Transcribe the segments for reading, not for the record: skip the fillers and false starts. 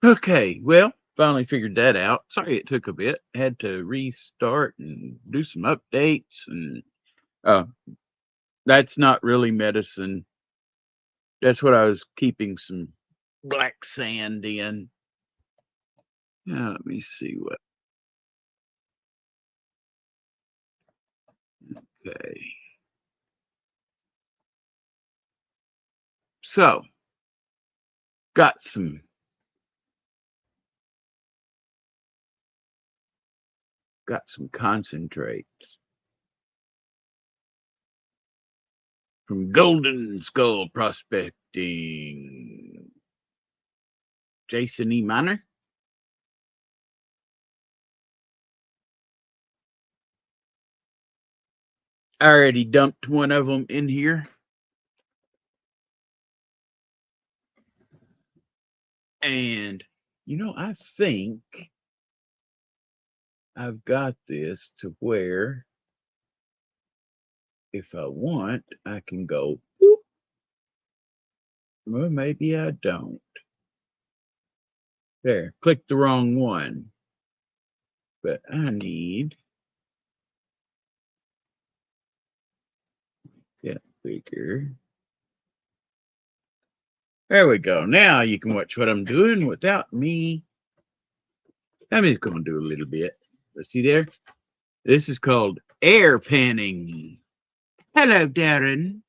Okay, well, finally figured that out. Sorry it took a bit. Had to restart and do some updates and uh that's not really medicine. That's what I was keeping some black sand in. Let me see what. Okay. So, got some concentrates from Golden Skull Prospecting. Jason E. Miner. I already dumped one of them in here. And, I think I've got this to where if I want, I can go, "Boop." Well, maybe I don't. There, click the wrong one. But I need that bigger. There we go. Now you can watch what I'm doing without me. I'm just going to do a little bit. But see there? This is called air panning. Hello, Darren.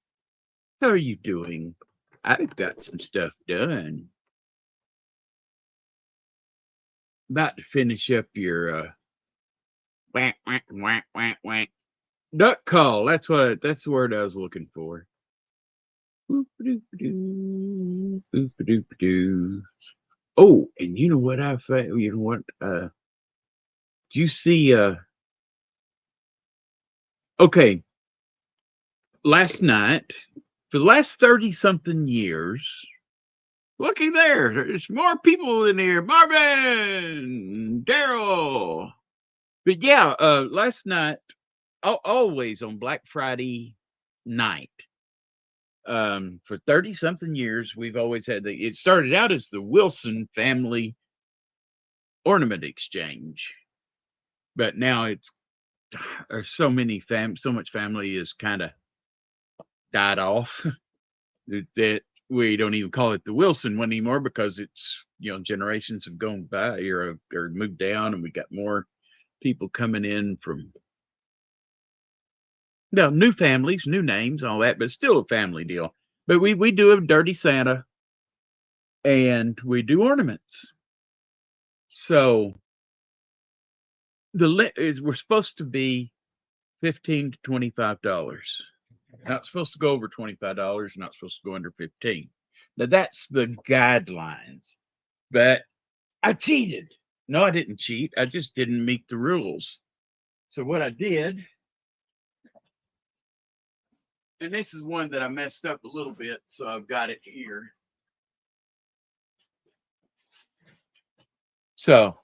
How are you doing? I've got some stuff done. About to finish up your whack whack whack whack whack duck call. That's the word I was looking for. Oh, and you know what I found? You know what? Do you see? Okay, last night for the last 30 something years. Looky there, there's more people in here. Marvin, Daryl. But yeah, last night, always on Black Friday night, for 30 something years, we've always had it started out as the Wilson family ornament exchange, but now it's there's so much family is kind of died off that we don't even call it the Wilson one anymore because it's generations have gone by or moved down and we got more people coming in from new families, new names, all that, but still a family deal. But we do a dirty Santa and we do ornaments. So we're supposed to be $15 to $25. Not supposed to go over $25, not supposed to go under 15. Now that's the guidelines. But I cheated. No, I didn't cheat. I just didn't meet the rules. So what I did, and this is one that I messed up a little bit, so I've got it here. So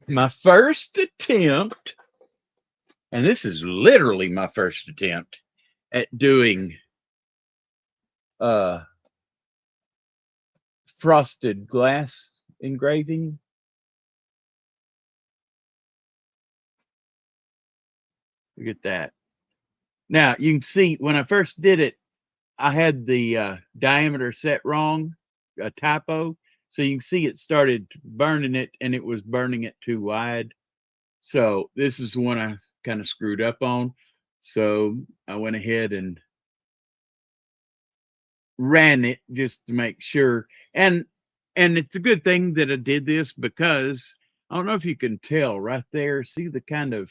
my first attempt, and this is literally my first attempt at doing uh frosted glass engraving. Look at that. Now you can see when I first did it, I had the diameter set wrong, a typo. So you can see it started burning it and it was burning it too wide. So this is the one I kind of screwed up on. So I went ahead and ran it just to make sure. And it's a good thing that I did this because I don't know if you can tell right there. See the kind of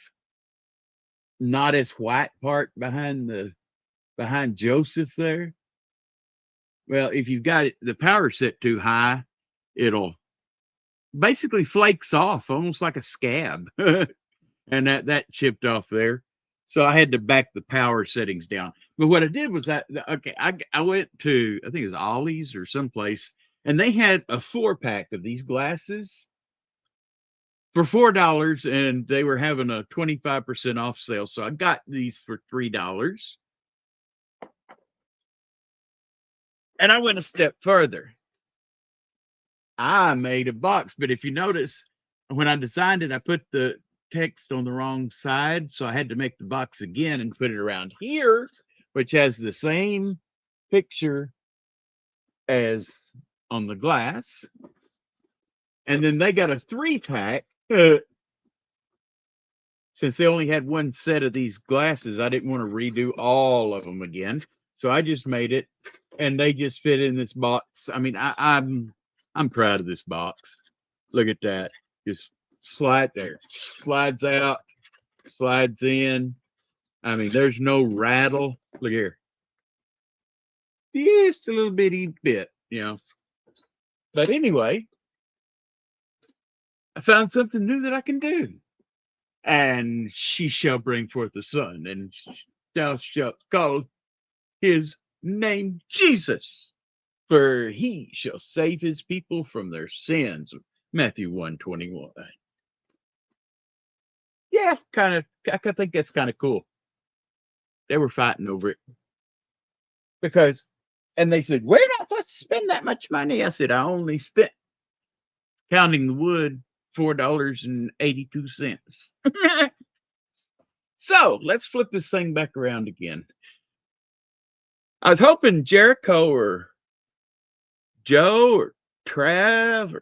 not as white part behind Joseph there. Well, if you've got the power set too high, it'll basically flakes off almost like a scab. And that chipped off there. So I had to back the power settings down. But what I did was I went to I think it was Ollie's or someplace, and they had a 4-pack of these glasses for $4, and they were having a 25% off sale. So I got these for $3. And I went a step further. I made a box, but if you notice, when I designed it, I put the text on the wrong side, so I had to make the box again and put it around here, which has the same picture as on the glass. And then they got a 3-pack. Since they only had one set of these glasses, I didn't want to redo all of them again. So I just made it, and they just fit in this box. I mean, I'm proud of this box. Look at that. Just slide there. Slides out, slides in. I mean, there's no rattle. Look here. Just a little bitty bit, you know. But anyway, I found something new that I can do. And she shall bring forth a son, and thou shalt call his name Jesus, for he shall save his people from their sins. Matthew 1:21. Yeah, I think that's kind of cool. They were fighting over it because, and they said, we're not supposed to spend that much money. I said, I only spent, counting the wood, $4.82. So let's flip this thing back around again. I was hoping Jericho or Joe or Trav or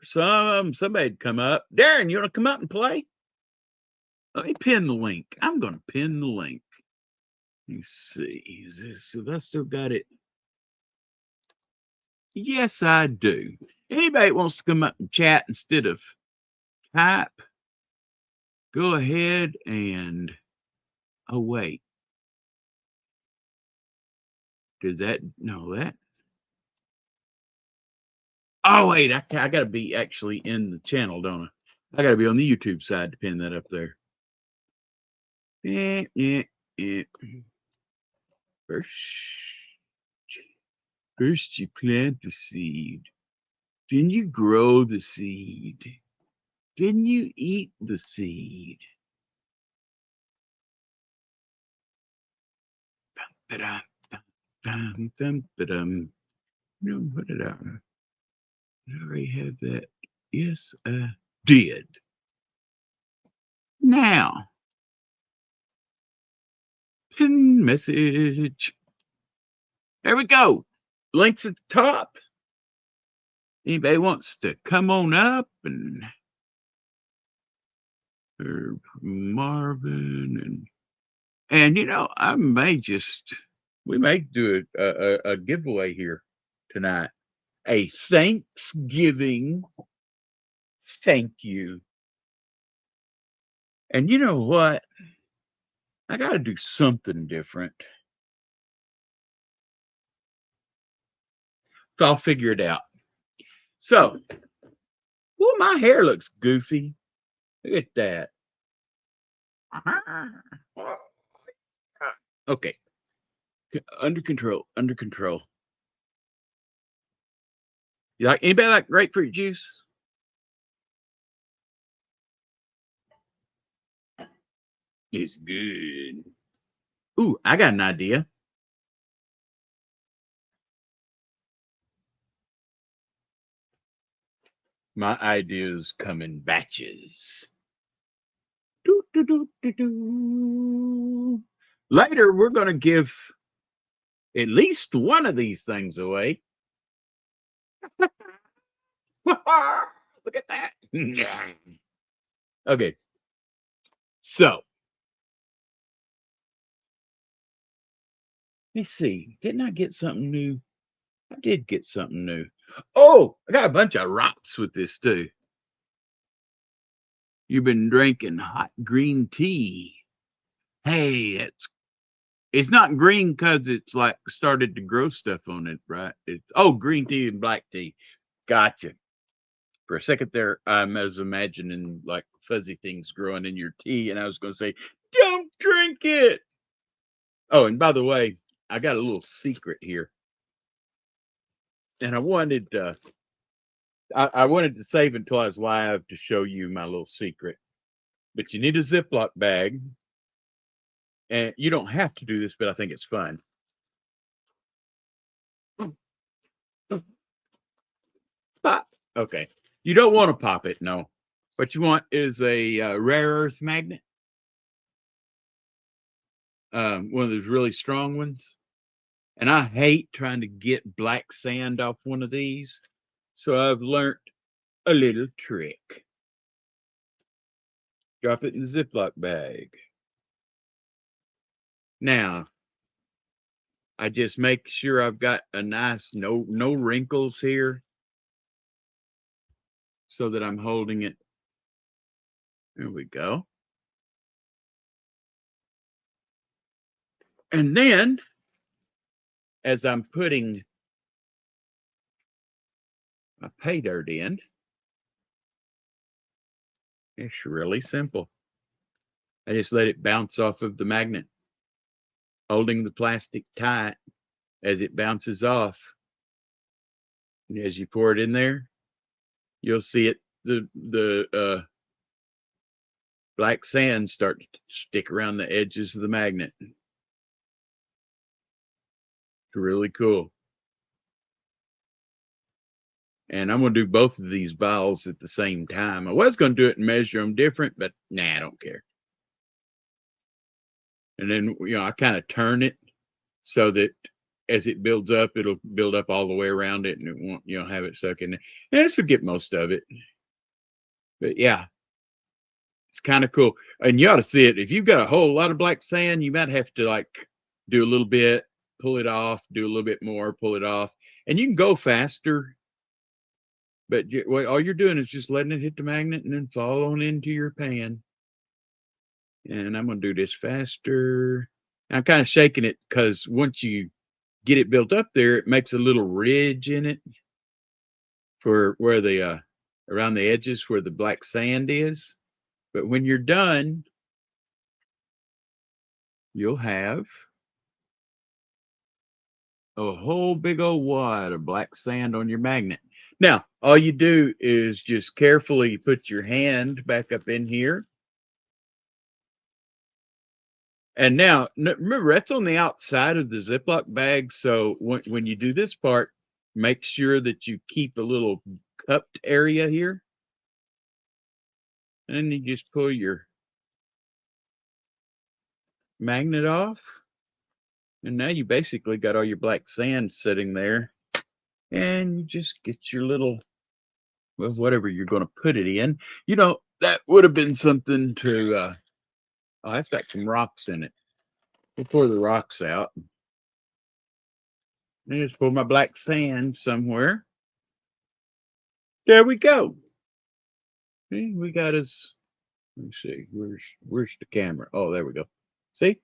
somebody'd come up. Darren, you want to come up and play? Let me pin the link. I'm going to pin the link. Let me see. Is this, so I still got it? Yes, I do. Anybody wants to come up and chat instead of type, go ahead and, oh, wait. Did that, no, that. Oh, wait, I got to be actually in the channel, don't I? I got to be on the YouTube side to pin that up there. Yeah. First you plant the seed, then you grow the seed, then you eat the seed. No, what did I already have that? Yes, I did. Now, pin message. There we go. Links at the top. Anybody wants to come on up and or Marvin and you know, I may just we may do a giveaway here tonight. A Thanksgiving thank you. And you know what? I got to do something different. So I'll figure it out. So, well, my hair looks goofy. Look at that. Okay. Under control. Under control. You like anybody like grapefruit juice? It's good. Ooh, I got an idea. My ideas come in batches. Doo, doo, doo, doo, doo. Later, we're going to give at least one of these things away. Look at that. Okay. So, let me see. Didn't I get something new? I did get something new. Oh, I got a bunch of rocks with this too. You've been drinking hot green tea. Hey, it's not green because it's like started to grow stuff on it, right? It's green tea and black tea. Gotcha. For a second there, I was imagining like fuzzy things growing in your tea, and I was going to say, "Don't drink it." Oh, and by the way, I got a little secret here, and I wanted to save until I was live to show you my little secret. But you need a Ziploc bag, and you don't have to do this, but I think it's fun. Pop. Okay. You don't want to pop it, no. What you want is a rare earth magnet, one of those really strong ones. And I hate trying to get black sand off one of these. So I've learnt a little trick. Drop it in the Ziploc bag. Now, I just make sure I've got a nice no wrinkles here so that I'm holding it. There we go. And then as I'm putting my pay dirt in, it's really simple. I just let it bounce off of the magnet, holding the plastic tight as it bounces off. And as you pour it in there, you'll see it, the black sand start to stick around the edges of the magnet. It's really cool. And I'm going to do both of these vials at the same time. I was going to do it and measure them different, but nah, I don't care. And then, I kind of turn it so that as it builds up, it'll build up all the way around it and it won't, have it stuck in there. And this will get most of it. But yeah, it's kind of cool. And you ought to see it. If you've got a whole lot of black sand, you might have to like do a little bit, pull it off, do a little bit more, pull it off. And you can go faster. But all you're doing is just letting it hit the magnet and then fall on into your pan. And I'm going to do this faster. I'm kind of shaking it because once you get it built up there, it makes a little ridge in it for where the around the edges where the black sand is. But when you're done, you'll have a whole big old wad of black sand on your magnet. Now, all you do is just carefully put your hand back up in here. And now, remember, that's on the outside of the Ziploc bag. So when you do this part, make sure that you keep a little cupped area here. And then you just pull your magnet off. And now you basically got all your black sand sitting there. And you just get your little, well, whatever you're going to put it in. That would have been something to, oh, that's got some rocks in it. We'll pour the rocks out. And just pour my black sand somewhere. There we go. See, we got us. Let me see. Where's the camera? Oh, there we go. See,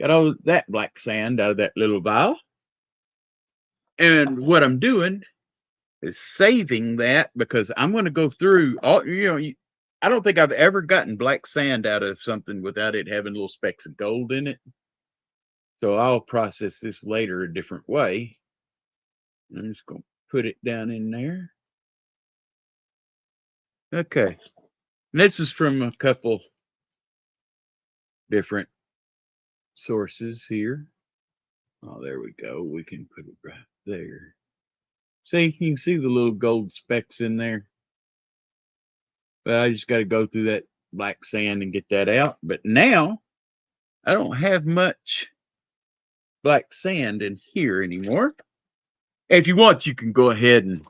got all that black sand out of that little vial. And what I'm doing is saving that because I'm going to go through all. I don't think I've ever gotten black sand out of something without it having little specks of gold in it. So I'll process this later a different way. I'm just going to put it down in there. Okay. And this is from a couple different sources here. Oh, there we go. We can put it right there. See, you can see the little gold specks in there. But I just got to go through that black sand and get that out. But now I don't have much black sand in here anymore. If you want, you can go ahead and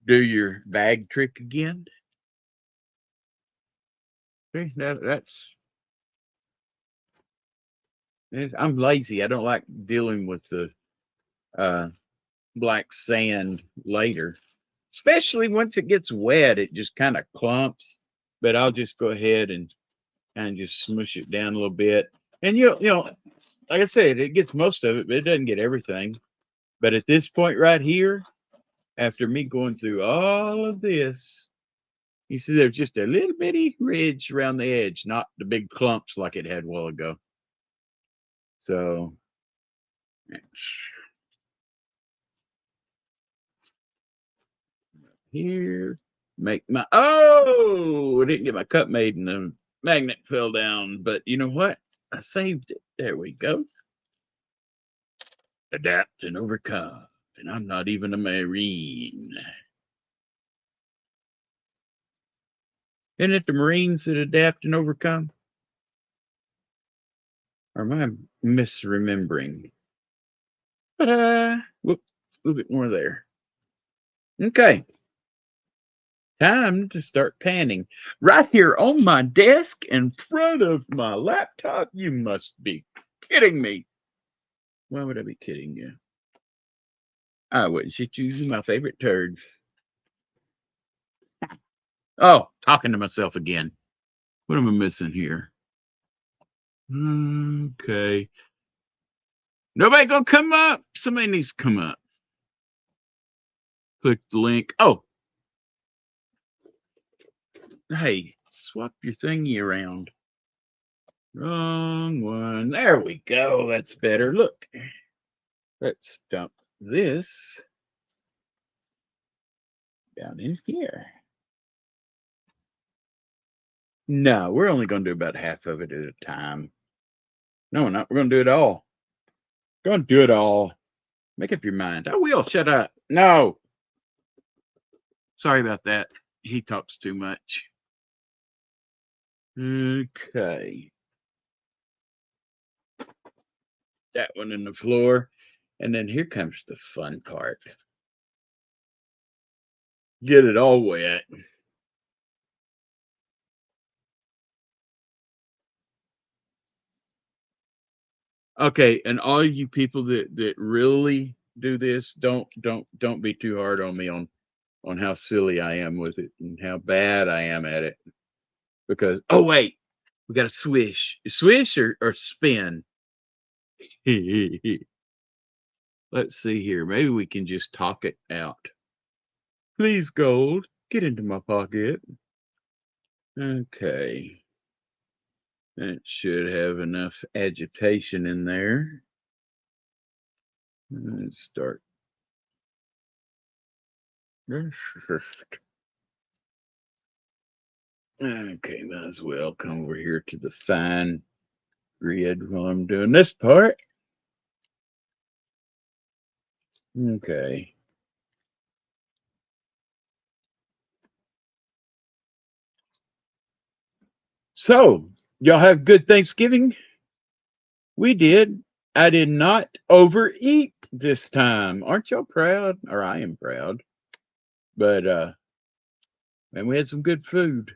do your bag trick again. See, I'm lazy. I don't like dealing with the black sand later, especially once it gets wet. It just kind of clumps. But I'll just go ahead and just smush it down a little bit. And like I said, it gets most of it, but it doesn't get everything. But at this point right here, after me going through all of this, you see there's just a little bitty ridge around the edge, not the big clumps like it had a while ago. So here, make my, oh, I didn't get my cup made and the magnet fell down. But you know what? I saved it. There we go. Adapt and overcome. And I'm not even a Marine. Isn't it the Marines that adapt and overcome? Or am I misremembering? Whoop, a little bit more there. Okay, time to start panning. Right here on my desk in front of my laptop. You must be kidding me. Why would I be kidding you? I wouldn't. She's choosing my favorite turds. Oh, talking to myself again. What am I missing here? Okay. Nobody gonna come up. Somebody needs to come up. Click the link. Oh, hey, swap your thingy around. Wrong one. There we go. That's better. Look, let's dump this down in here. No, we're only going to do about half of it at a time. No, we're not. We're going to do it all. Going to do it all. Make up your mind. I will. Shut up. No. Sorry about that. He talks too much. Okay. That one in the floor. And then here comes the fun part. Get it all wet. Okay, and all you people that really do this, don't be too hard on me on how silly I am with it and how bad I am at it. Because oh wait, we got to swish or spin. Let's see here. Maybe we can just talk it out. Please, gold, get into my pocket. Okay, that should have enough agitation in there. Let's start. Okay, might as well come over here to the fine grid while I'm doing this part. Okay. So, y'all have good Thanksgiving? We did. I did not overeat this time. Aren't y'all proud? Or I am proud. But and we had some good food.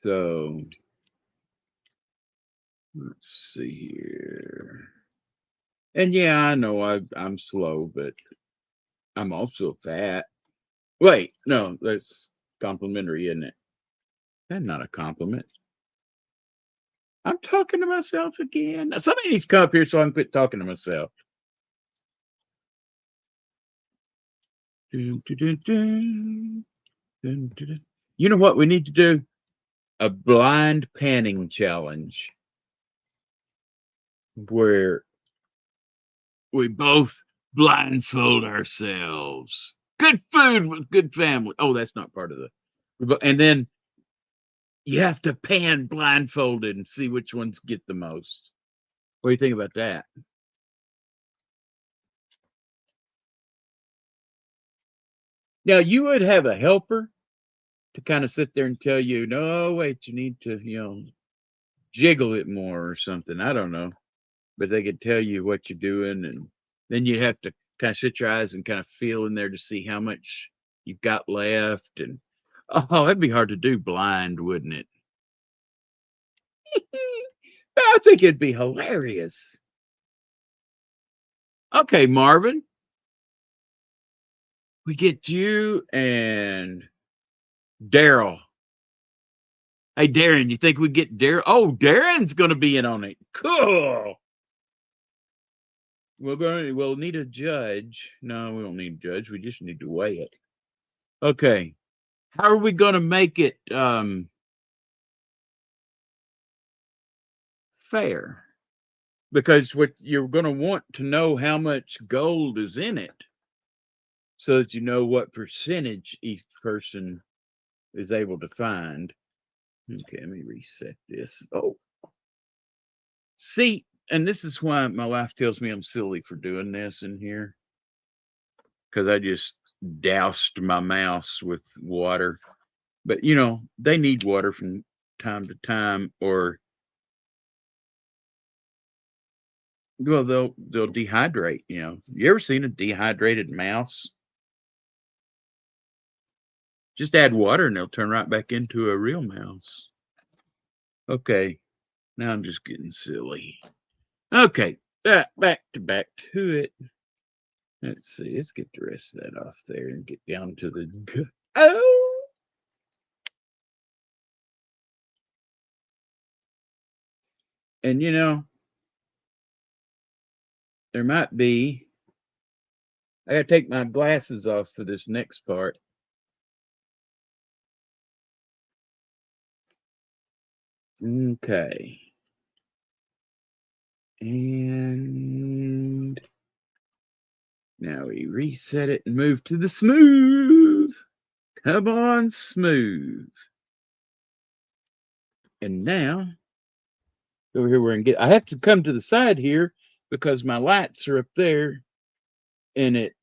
So let's see here. And yeah, I know I'm slow, but I'm also fat. Wait, no, that's complimentary, isn't it? That's not a compliment. I'm talking to myself again. Now, somebody needs to come up here so I can quit talking to myself. Dun, dun, dun, dun, dun, dun, dun. You know what we need to do? A blind panning challenge where we both blindfold ourselves. Good food with good family. Oh, that's not part of the. And then you have to pan blindfolded and see which ones get the most. What do you think about that? Now, you would have a helper to kind of sit there and tell you, no, wait, you need to, jiggle it more or something. I don't know. But they could tell you what you're doing. And then you have to kind of shut your eyes and kind of feel in there to see how much you've got left. And oh, that'd be hard to do blind, wouldn't it? I think it'd be hilarious. Okay, Marvin, we get you and Daryl. Hey, Darren, you think we get Darren? Oh, Darren's going to be in on it. Cool. We'll need a judge. No, we don't need a judge. We just need to weigh it. Okay. How are we going to make it fair? Because what you're going to want to know how much gold is in it so that you know what percentage each person is able to find. Okay, let me reset this. Oh, see, and this is why my wife tells me I'm silly for doing this in here. because I just doused my mouse with water. But you know, they need water from time to time, or well, they'll dehydrate. You know, you ever seen a dehydrated mouse? Just add water and they'll turn right back into a real mouse. Okay, now I'm just getting silly. Okay, back to it. Let's see. Let's get the rest of that off there and get down to the oh. And you know, there might be. I gotta take my glasses off for this next part. Okay. And now we reset it and move to the smooth. Come on, smooth. And now, over here, I have to come to the side here because my lights are up there and it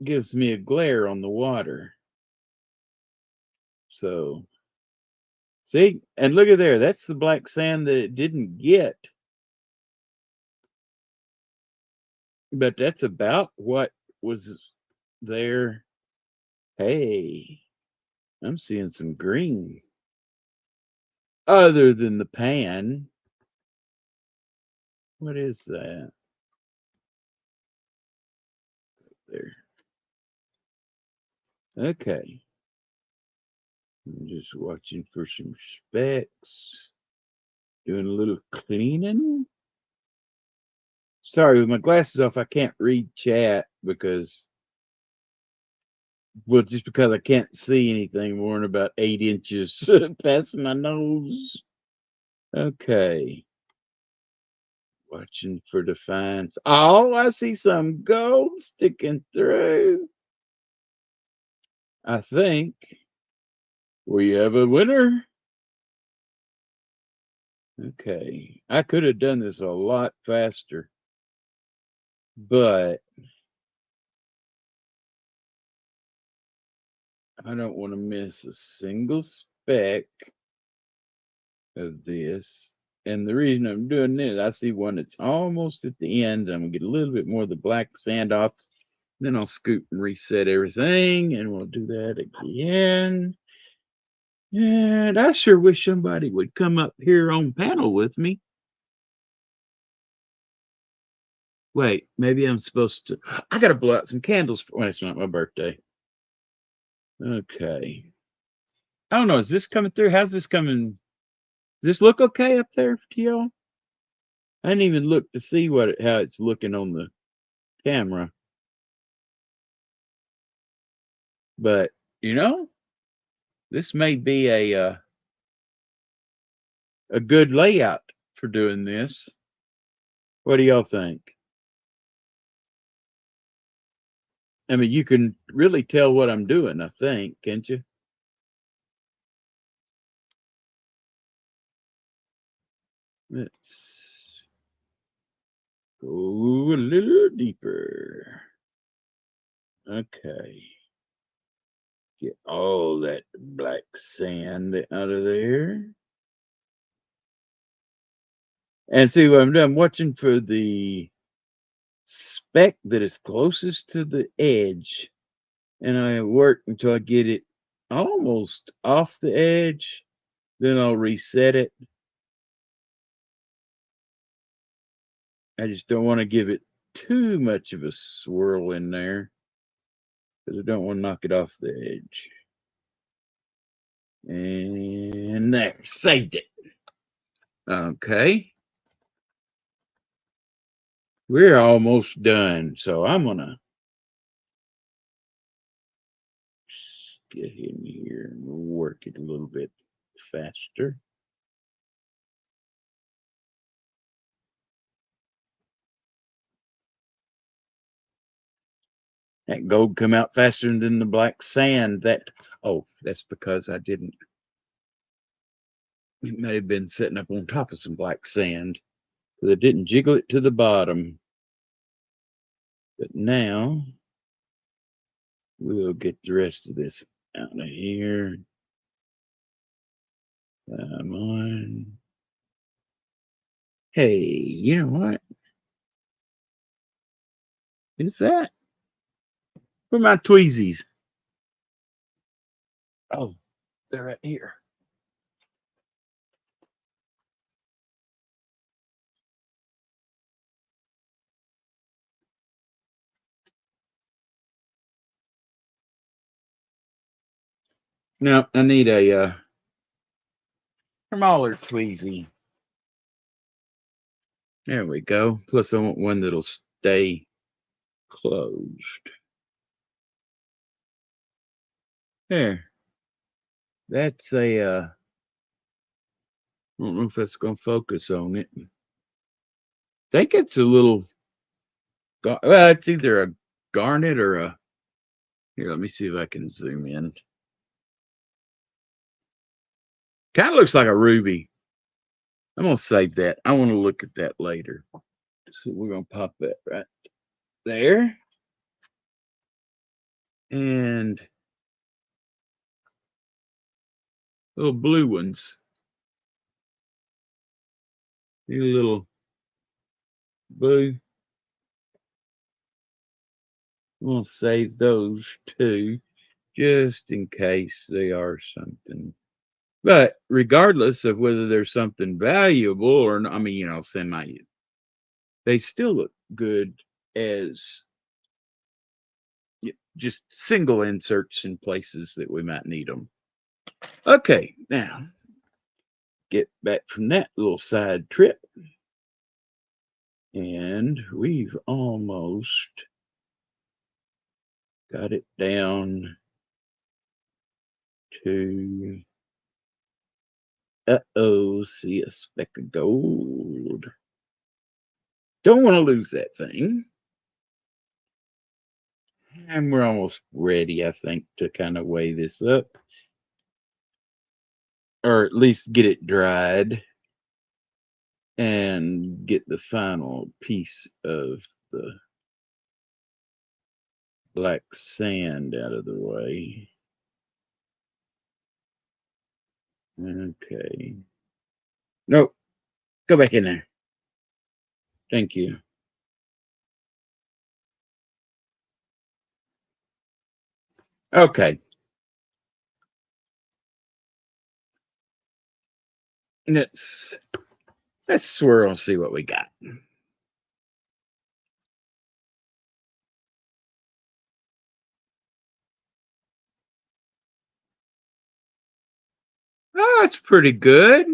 gives me a glare on the water. So, see, and look at there. That's the black sand that it didn't get. But that's about what was there. Hey, I'm seeing some green other than the pan. What is that? There. Okay. I'm just watching for some specks. Doing a little cleaning. Sorry, with my glasses off, I can't read chat because, well, just because I can't see anything more than about 8 inches past my nose. Okay. Watching for defiance. Oh, I see some gold sticking through. I think we have a winner. Okay. I could have done this a lot faster, but I don't want to miss a single speck of this. And the reason I'm doing this, I see one that's almost at the end. I'm gonna get a little bit more of the black sand off. Then I'll scoop and reset everything, and we'll do that again. And I sure wish somebody would come up here on panel with me. Wait, maybe I'm supposed to. I gotta blow out some candles for when it's not my birthday. Okay. I don't know. Is this coming through? How's this coming? Does this look okay up there to y'all? I didn't even look to see how it's looking on the camera. But you know, this may be a good layout for doing this. What do y'all think? I mean, you can really tell what I'm doing, I think, can't you? Let's go a little deeper. Okay. Get all that black sand out of there. And see what I'm doing. I'm watching for the speck that is closest to the edge. And I work until I get it almost off the edge. Then I'll reset it. I just don't want to give it too much of a swirl in there because I don't want to knock it off the edge. And there, saved it. Okay. We're almost done. So I'm going to get in here and work it a little bit faster. That gold come out faster than the black sand. That's because I didn't. It might have been sitting up on top of some black sand. Because I didn't jiggle it to the bottom. But now We'll get the rest of this out of here. Come on. Hey, you know what? Is that? Where are my tweezies? Oh, they're right here. No, I need a smaller tweezy. There we go. Plus, I want one that'll stay closed. There. That's a. I don't know if that's going to focus on it. I think it's a little. Well, it's either a garnet or a. Here, let me see if I can zoom in. Kind of looks like a ruby. I'm going to save that. I want to look at that later. So we're going to pop that right there. And little blue ones. These little blue. We'll save those too, just in case they are something. But regardless of whether there's something valuable or not, I mean, semi, they still look good as just single inserts in places that we might need them. Okay, now get back from that little side trip. And we've almost got it down to, see a speck of gold. Don't want to lose that thing. And we're almost ready, I think, to kind of weigh this up. Or at least get it dried and get the final piece of the black sand out of the way. Okay. Nope. Go back in there. Thank you. Okay. And let's swirl and see what we got. Oh, it's pretty good.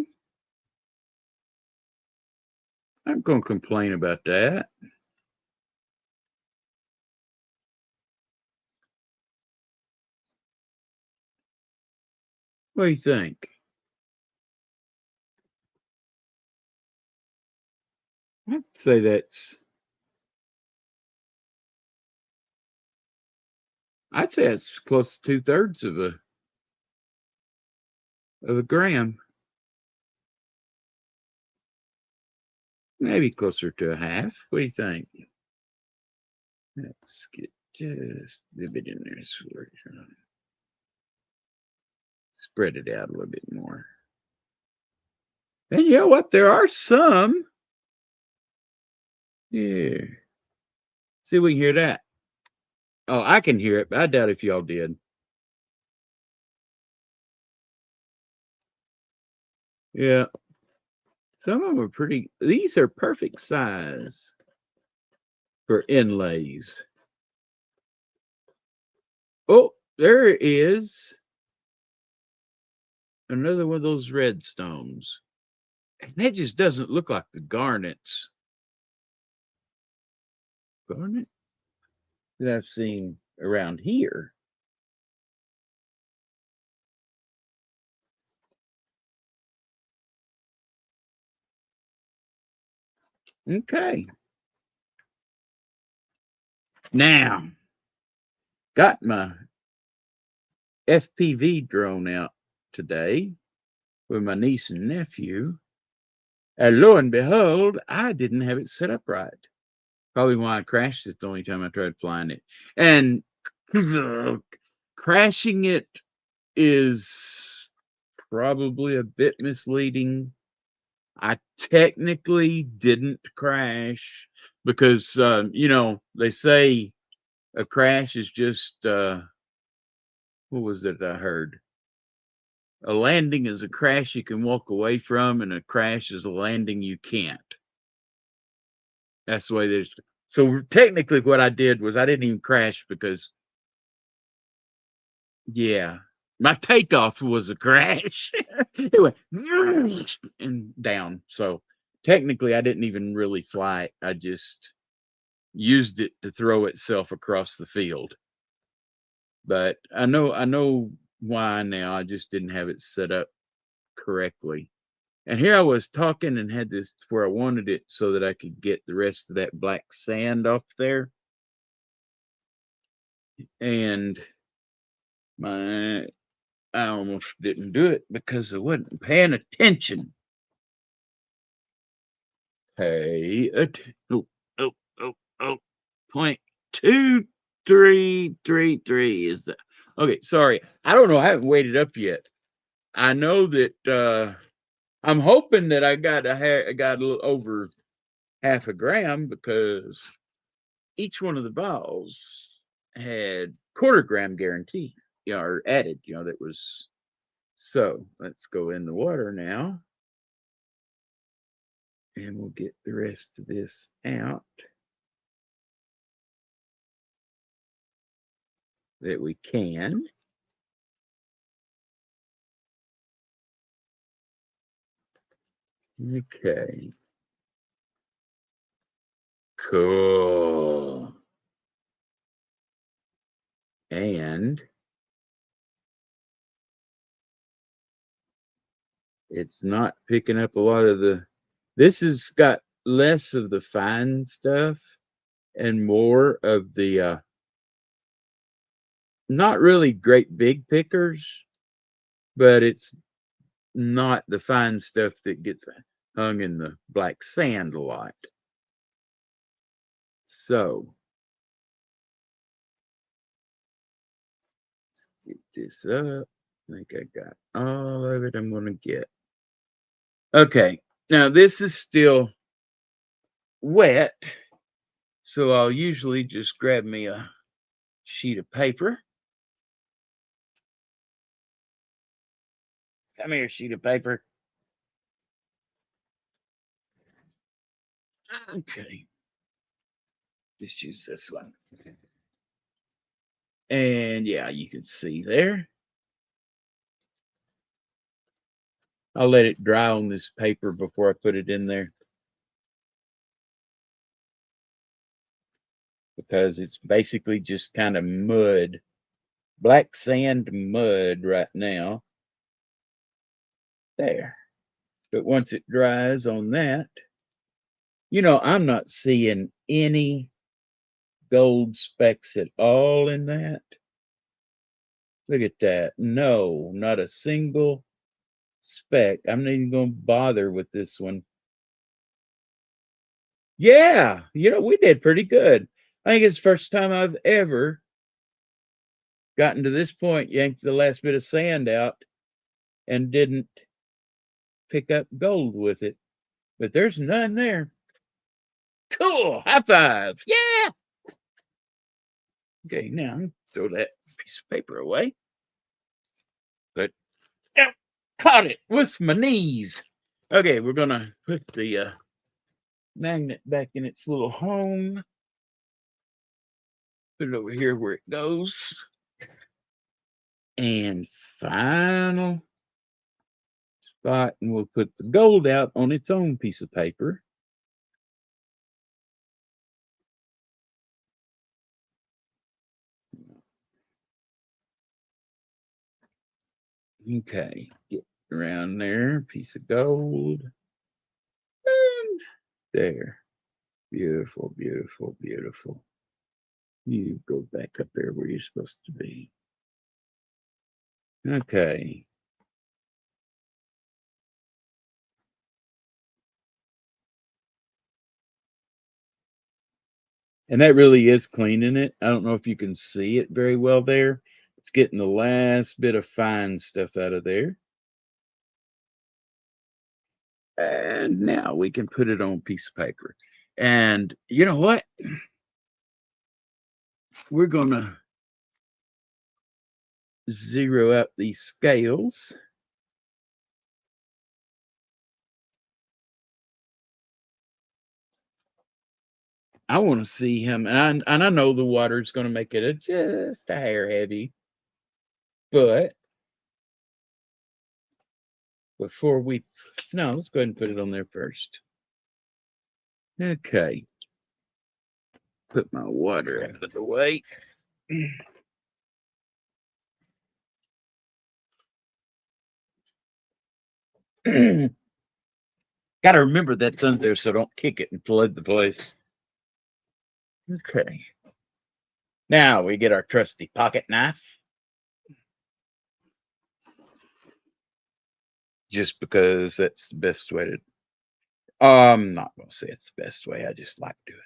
I'm going to complain about that. What do you think? I'd say it's close to 2/3 of a gram. Maybe closer to a half. What do you think? Let's get just a bit in there. Spread it out a little bit more. And you know what? There are some. Yeah. See if we can hear that. Oh, I can hear it, but I doubt if y'all did. Yeah. Some of them are pretty. These are perfect size for inlays. Oh, there is another one of those red stones. And that just doesn't look like the garnets. Garnet that I've seen around here. Okay. Now, got my FPV drone out today with my niece and nephew. And lo and behold, I didn't have it set up right. Probably why I crashed it the only time I tried flying it. And Crashing it is probably a bit misleading. I technically didn't crash because, they say a crash is just, what was it I heard? A landing is a crash you can walk away from, and a crash is a landing you can't. That's the way there's. So technically, what I did was I didn't even crash because, yeah, my takeoff was a crash. It went and down. So technically, I didn't even really fly it. I just used it to throw itself across the field. But I know why now. I just didn't have it set up correctly. And here I was talking and had this where I wanted it so that I could get the rest of that black sand off there. And my I almost didn't do it because I wasn't paying attention. Oh, oh, oh, oh. 0.2333 is that. Okay, sorry. I don't know. I haven't weighed it up yet. I know that I'm hoping that I got a little over half a gram because each one of the balls had quarter gram guarantee, or added, that was. So let's go in the water now and we'll get the rest of this out that we can. Okay. Cool. And it's not picking up a lot of this has got less of the fine stuff and more of the not really great big pickers, but it's not the fine stuff that gets hung in the black sand a lot. So get this up. I think I got all of it I'm going to get. Okay, now this is still wet, so I'll usually just grab me a sheet of paper. Come here, sheet of paper. Okay, just use this one. And yeah, you can see there. I'll let it dry on this paper before I put it in there because it's basically just kind of mud, black sand mud right now. There. But once it dries on that, I'm not seeing any gold specks at all in that. Look at that. No, not a single speck. I'm not even going to bother with this one. Yeah, we did pretty good. I think it's the first time I've ever gotten to this point, yanked the last bit of sand out and didn't pick up gold with it. But there's none there. Cool. High five. Yeah. Okay, now throw that piece of paper away. But caught it with my knees. Okay, we're gonna put the magnet back in its little home. Put it over here where it goes. And final spot, and we'll put the gold out on its own piece of paper. Okay, get around there, piece of gold. And there. Beautiful, beautiful, beautiful. You go back up there where you're supposed to be. Okay. And that really is cleaning it. I don't know if you can see it very well there. It's getting the last bit of fine stuff out of there. And now we can put it on a piece of paper. And you know what? We're going to zero out these scales. I want to see him, and I know the water is going to make it just a hair heavy, but before we, no, let's go ahead and put it on there first. Okay, put my water out of the way. Got to remember that's under there, so don't kick it and flood the place. Okay. Now we get our trusty pocket knife. Just because that's the best way to. I'm not going to say it's the best way. I just like doing it.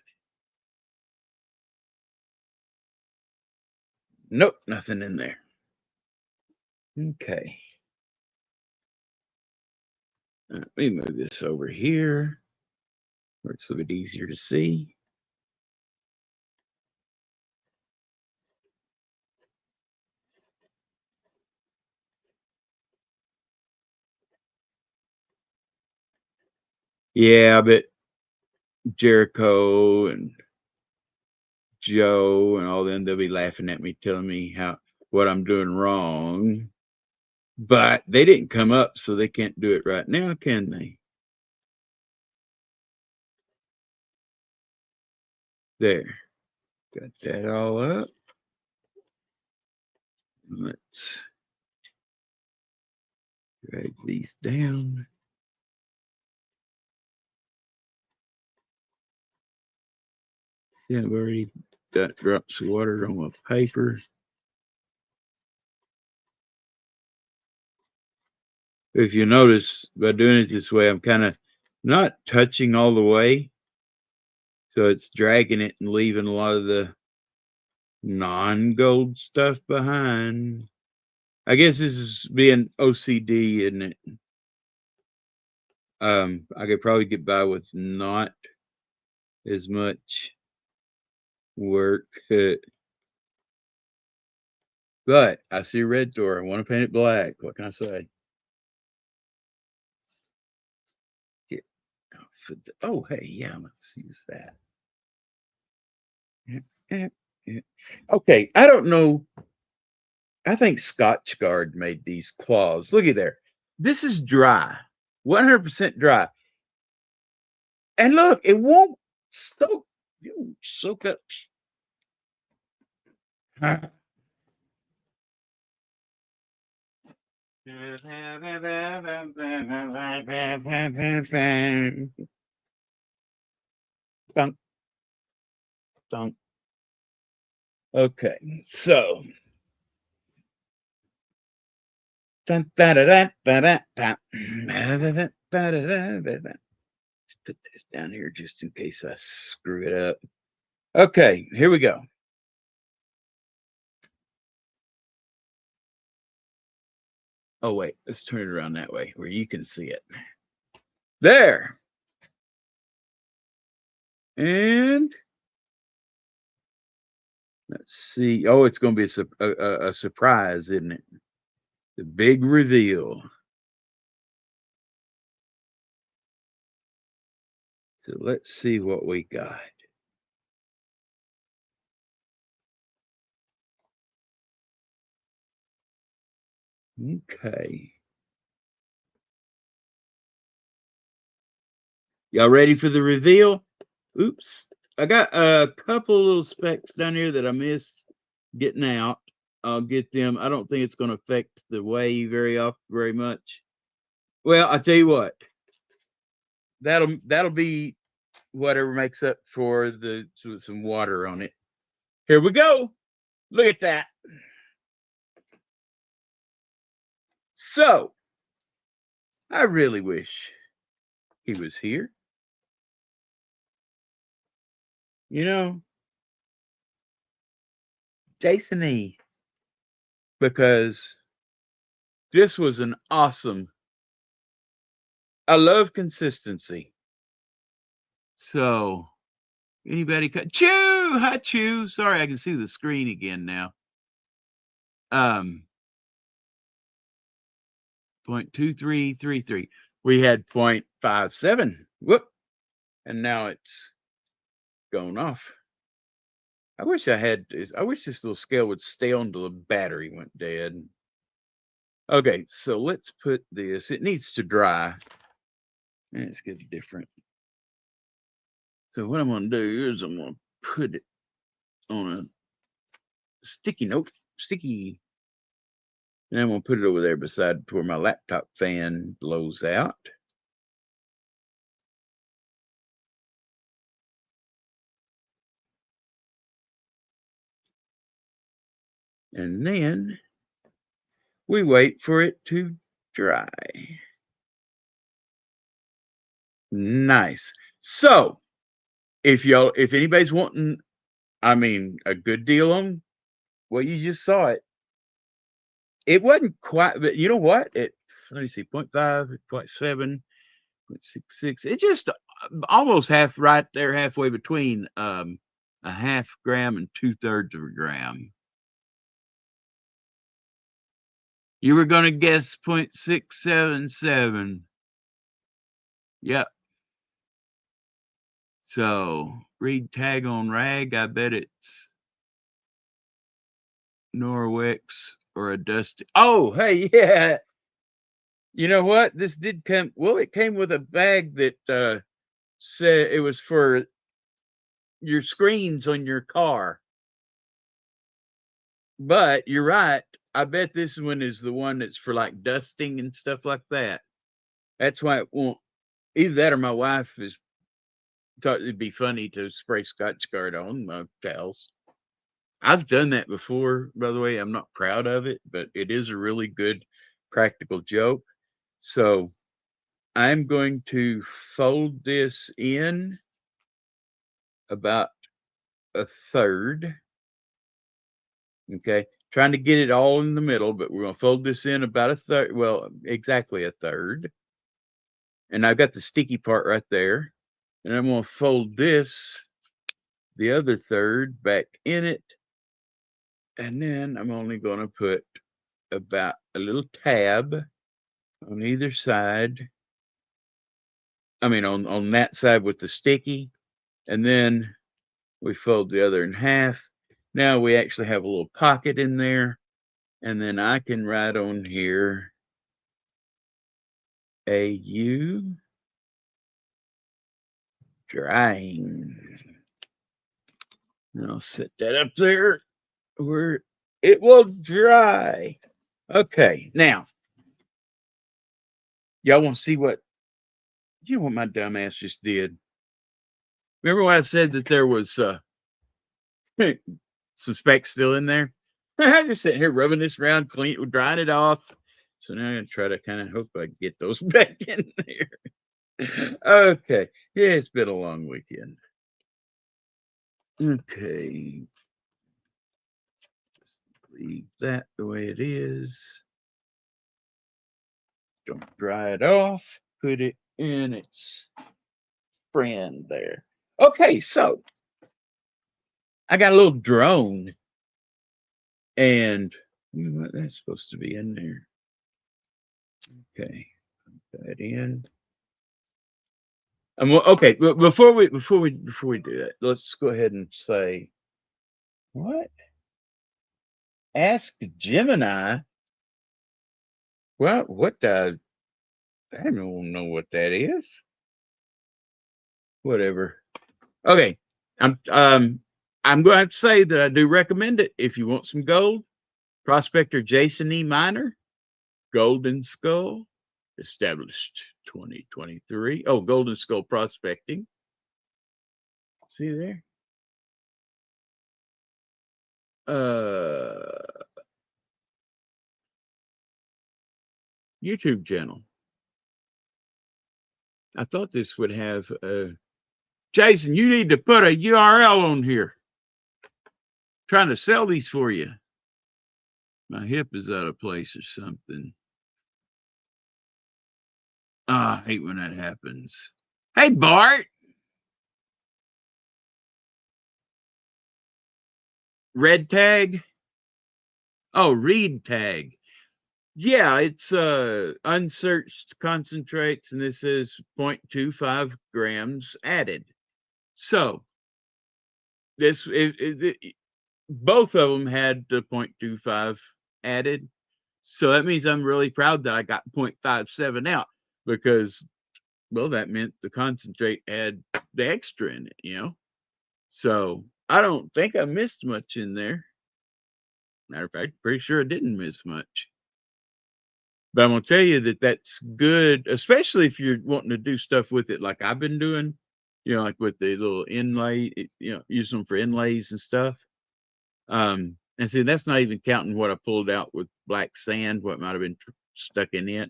Nope, nothing in there. Okay. Let me move this over here where it's a bit easier to see. Yeah, I bet Jericho and Joe and all them, they'll be laughing at me, telling me what I'm doing wrong. But they didn't come up, so they can't do it right now, can they? There. Got that all up. Let's drag these down. Yeah, I've already got drops of water on my paper. If you notice, by doing it this way, I'm kind of not touching all the way. So it's dragging it and leaving a lot of the non-gold stuff behind. I guess this is being OCD, isn't it? I could probably get by with not as much work. But I see a red door. I want to paint it black. What can I say? Get, oh, hey, yeah, let's use that. Okay, I don't know. I think Scotchgard made these claws. Looky there. This is dry, 100% dry. And look, it won't soak up. Dunk, dunk. Okay, so let's put this down here just in case I screw it up. Okay, here we go. Oh, wait, let's turn it around that way where you can see it. There. And let's see. Oh, it's going to be a surprise, isn't it? The big reveal. So let's see what we got. Okay. Y'all ready for the reveal? Oops. I got a couple little specks down here that I missed getting out. I'll get them. I don't think it's going to affect the way very much. Well, I tell you what. That'll be whatever makes up for some water on it. Here we go. Look at that. So, I really wish he was here. You know, Jason E. Because this was an awesome. I love consistency. So anybody cut Chew? Hi Chew. Sorry, I can see the screen again now. 0.2333. We had 0.57. Whoop. And now it's going off. I wish I had this. I wish this little scale would stay on until the battery went dead. Okay, so let's put this. It needs to dry. And it's getting different. So what I'm going to do is I'm going to put it on a sticky note. Sticky. And I'm going to put it over there beside where my laptop fan blows out. And then we wait for it to dry. Nice. So if anybody's wanting, I mean, a good deal on, well, you just saw it. It wasn't quite, but you know what? Let me see, 0.5, 0.7, 0.66. It just almost right there, halfway between a half gram and 2/3 of a gram. You were going to guess 0.677. Yep. So read tag on rag. I bet it's Norwex or a dusty. Oh, hey, yeah. You know what? This did come. Well, it came with a bag that said it was for your screens on your car. But you're right. I bet this one is the one that's for like dusting and stuff like that. That's why it won't. Either that or my wife is thought it'd be funny to spray Scotch Guard on my towels. I've done that before, by the way. I'm not proud of it, but it is a really good practical joke. So I'm going to fold this in about a third. Okay. Trying to get it all in the middle, but we're going to fold this in about a third. Well, exactly a third. And I've got the sticky part right there. And I'm going to fold this, the other third, back in it. And then I'm only going to put about a little tab on either side. I mean, on that side with the sticky. And then we fold the other in half. Now we actually have a little pocket in there. And then I can write on here AU drying. And I'll set that up there where it will dry. Okay, now y'all want to see what my dumbass just did? Remember when I said that there was some specks still in there? I'm just sitting here rubbing this around, drying it off. So now I'm gonna try to kind of hope I get those back in there. Okay, yeah, it's been a long weekend. Okay, leave that the way it is. Don't dry it off. Put it in its friend there. Okay, so I got a little drone, and you know what? That's supposed to be in there. Okay, put that in. Okay, before we do that, let's go ahead and say what? Ask Gemini. Well, what the? I don't know what that is. Whatever. Okay, I'm going to have to say that I do recommend it if you want some gold. Prospector Jason E. Miner, Golden Skull, established 2023. Oh, Golden Skull Prospecting. See there? YouTube channel. I thought this would have Jason, you need to put a URL on here. Trying to sell these for you. My hip is out of place or something. Ah, I hate when that happens. Hey, Bart. Red tag? Oh, read tag. Yeah, it's unsearched concentrates, and this is 0.25 grams added. So this both of them had the 0.25 added. So that means I'm really proud that I got 0.57 out because, well, that meant the concentrate had the extra in it, you know? So I don't think I missed much in there. Matter of fact, pretty sure I didn't miss much. But I'm gonna tell you that that's good, especially if you're wanting to do stuff with it like I've been doing, you know, like with the little inlay, you know, use them for inlays and stuff. And see, that's not even counting what I pulled out with black sand, what might have been stuck in it.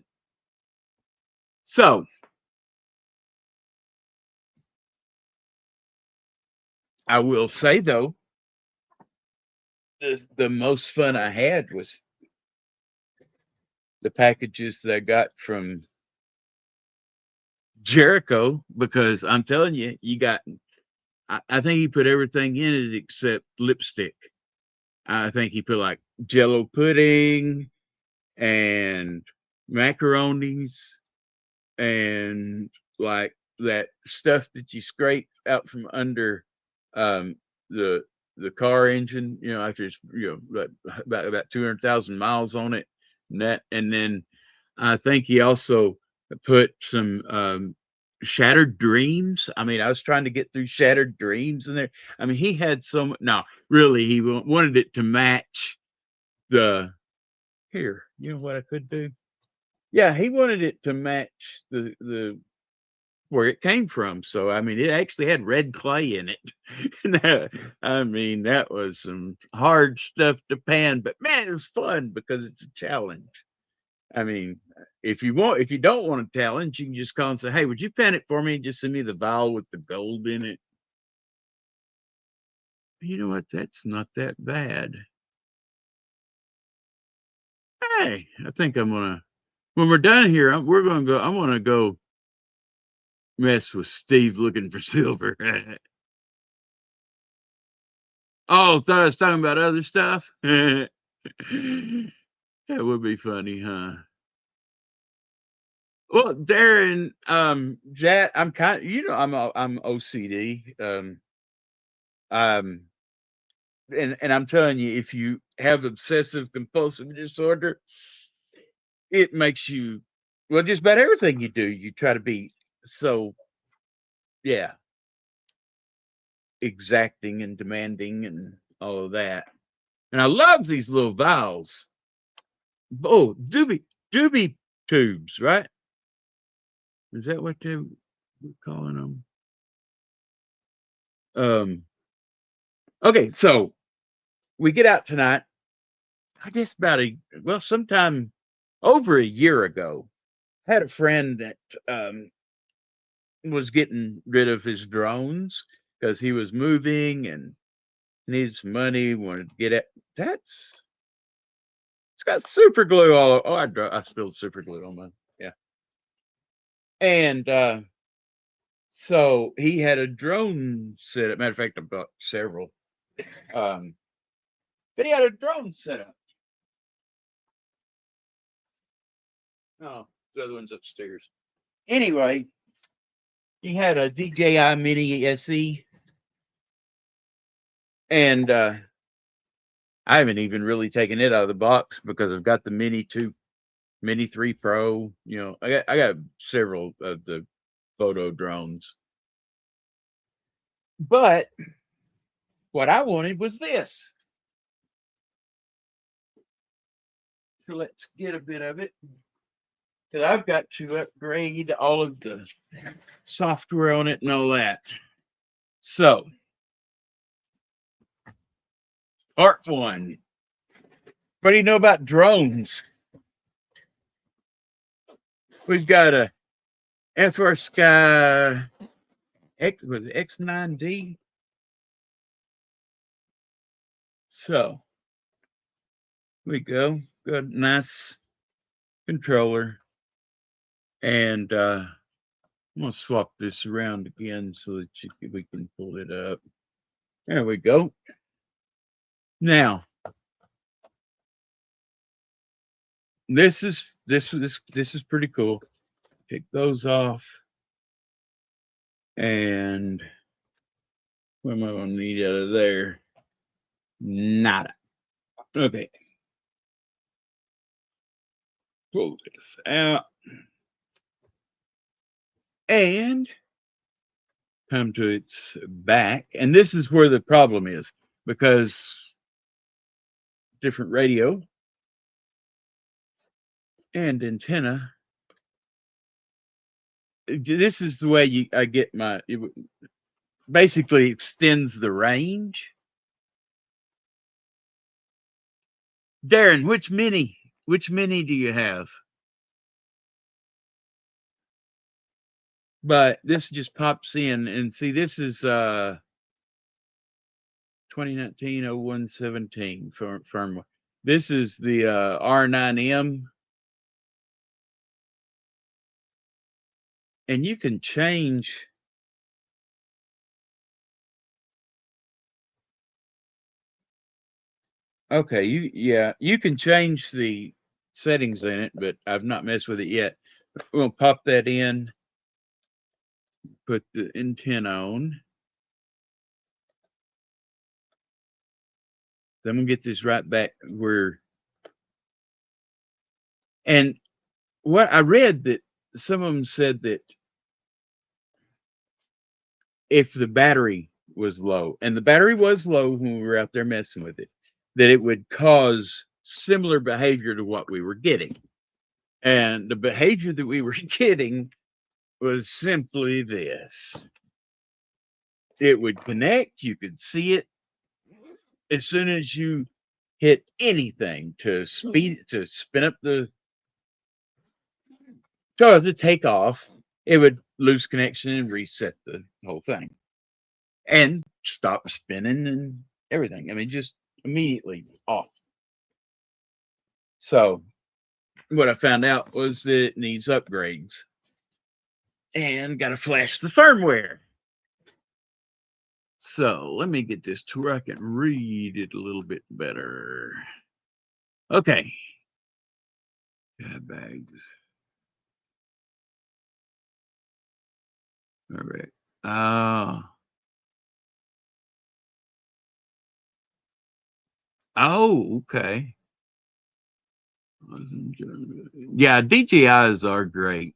So I will say though, the most fun I had was the packages that I got from Jericho because I'm telling you, you got I think he put everything in it except lipstick. I think he put like Jello pudding and macaronis and like that stuff that you scrape out from under um, the car engine. You know, after it's like about 200,000 miles on it, and then I think he also put some Shattered Dreams. I mean, I was trying to get through Shattered Dreams in there. I mean, he had so much. No, really, he wanted it to match the here. You know what I could do? Yeah, he wanted it to match the where it came from. So I mean, it actually had red clay in it. I mean, that was some hard stuff to pan, but man, it was fun because it's a challenge. I mean, if you don't want a challenge, you can just call and say, "Hey, would you pan it for me? Just send me the vial with the gold in it." You know what? That's not that bad. Hey, I think I'm gonna when we're done here, we're gonna go. I'm gonna go mess with Steve looking for silver. Oh, thought I was talking about other stuff. That would be funny, huh? Well, Darren, Jack, I'm kind. You know, I'm OCD. Um, and I'm telling you, if you have obsessive compulsive disorder, it makes you well, just about everything you do, you try to be so yeah, exacting and demanding and all of that. And I love these little vials. Oh, doobie tubes, right? Is that what they're calling them? Um, okay, so we get out tonight. I guess about sometime over a year ago. I had a friend that was getting rid of his drones because he was moving and needed some money, wanted to get it. That's it's got super glue all over. Oh, I spilled super glue on my yeah. And so he had a drone set up. Matter of fact, I bought several. Um, but he had a drone set up. Oh, the other one's upstairs. Anyway, he had a DJI Mini SE, and I haven't even really taken it out of the box because I've got the Mini 2, Mini 3 Pro. You know, I got several of the photo drones. But what I wanted was this. So let's get a bit of it. Because I've got to upgrade all of the software on it and all that. So, part one. What do you know about drones? We've got a FR Sky X9D. So we go. Good, nice controller. And I'm gonna swap this around again so that we can pull it up. There we go. Now this is pretty cool. Take those off, and what am I gonna need out of there? Nada. Okay, pull this out and come to its back. And this is where the problem is because different radio and antenna. This is the way I get my. It basically extends the range. Darren, Which mini do you have? But this just pops in, and see, this is 2019 0117 firmware. This is the R9M, and you can change. Okay, you can change the settings in it, but I've not messed with it yet. We'll pop that in, put the antenna on. Then I'm gonna get this right back where. And what I read that some of them said that if the battery was low, and the battery was low when we were out there messing with it, that it would cause similar behavior to what we were getting. And the behavior that we were getting was simply this. It would connect, you could see it as soon as you hit anything to spin up to take off, it would lose connection and reset the whole thing and stop spinning and everything. I mean, just immediately off. So what I found out was that it needs upgrades and got to flash the firmware. So let me get this to where I can read it a little bit better. Okay. Bags. All right. Oh, okay. Yeah, DJIs are great.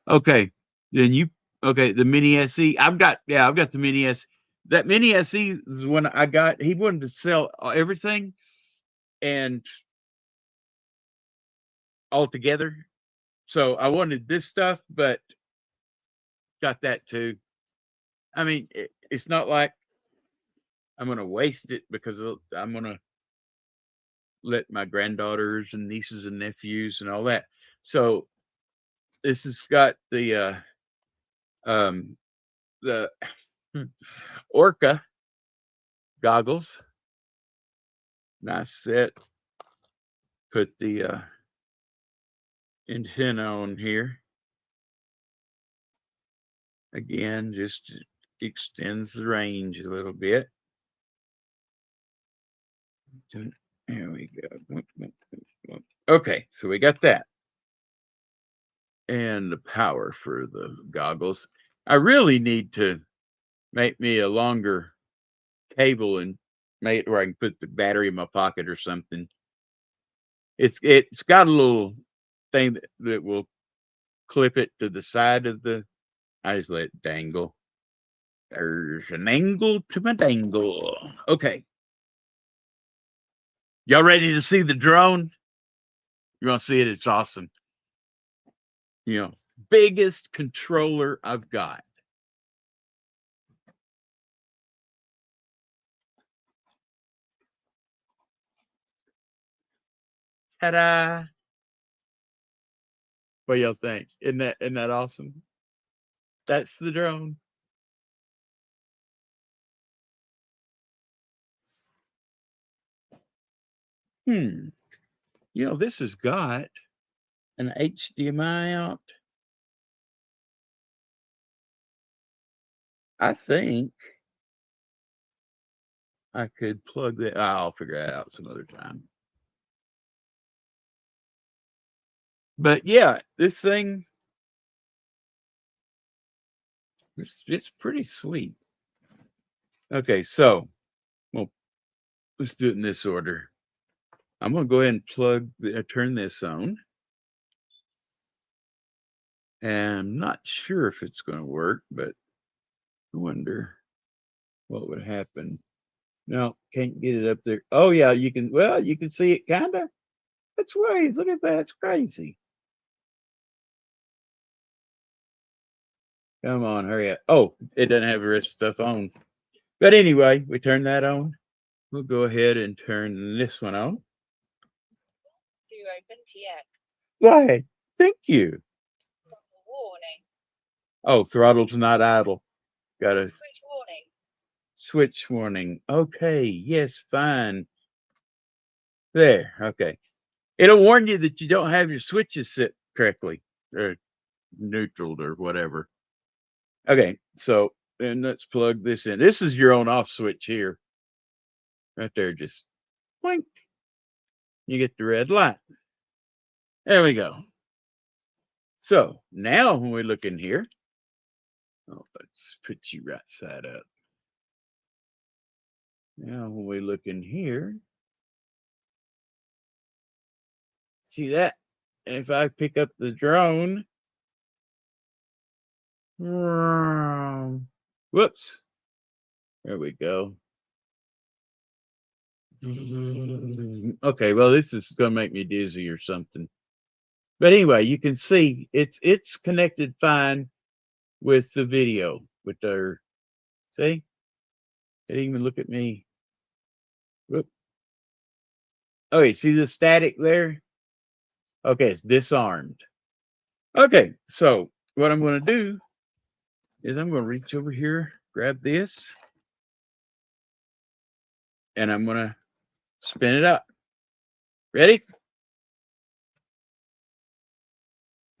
Okay. Then the mini SE. I've got the mini SE. That mini SE is when I got, he wanted to sell everything and all together. So I wanted this stuff, but got that too. I mean, it's not like I'm going to waste it because I'm going to let my granddaughters and nieces and nephews and all that. So this has got um, the Orca goggles. Nice set. Put the antenna on here. Again, just extends the range a little bit. There we go. Okay, so we got that. And the power for the goggles. I really need to make me a longer cable and make it where I can put the battery in my pocket or something. It's got a little thing that will clip it to the side of the. I just let it dangle. There's an angle to my dangle. Okay. Y'all ready to see the drone? You want to see it? It's awesome. Biggest controller I've got. Ta-da! What y'all think? Isn't that awesome? That's the drone. You know, this has got an HDMI out. I think I could plug that. I'll figure that out some other time. But yeah, this thing, it's pretty sweet. Okay, so well, let's do it in this order. I'm gonna go ahead and turn this on. And I'm not sure if it's gonna work, but I wonder what would happen. No, can't get it up there. Oh yeah, you can. Well, you can see it kinda. That's waves. Look at that. It's crazy. Come on, hurry up. Oh, it doesn't have the rest of stuff on. But anyway, we turn that on. We'll go ahead and turn this one on. To open TX. Why? Thank you. Warning. Oh, throttle's not idle. Got a Switch warning. switch warning. Okay, yes, fine. There, okay. It'll warn you that you don't have your switches set correctly or neutraled or whatever. Okay, so then let's plug this in. This is your own off switch here. Right there, just blink. You get the red light. There we go. So now when we look in here, oh, let's put you right side up. Now when we look in here, see that? If I pick up the drone, whoops, there we go. Okay, well, this is going to make me dizzy or something. But anyway, you can see it's connected fine with the video. With their see, it even look at me. Whoop. Okay, see the static there? Okay, it's disarmed. Okay, so what I'm going to do is I'm going to reach over here, grab this, and I'm going to spin it up. Ready?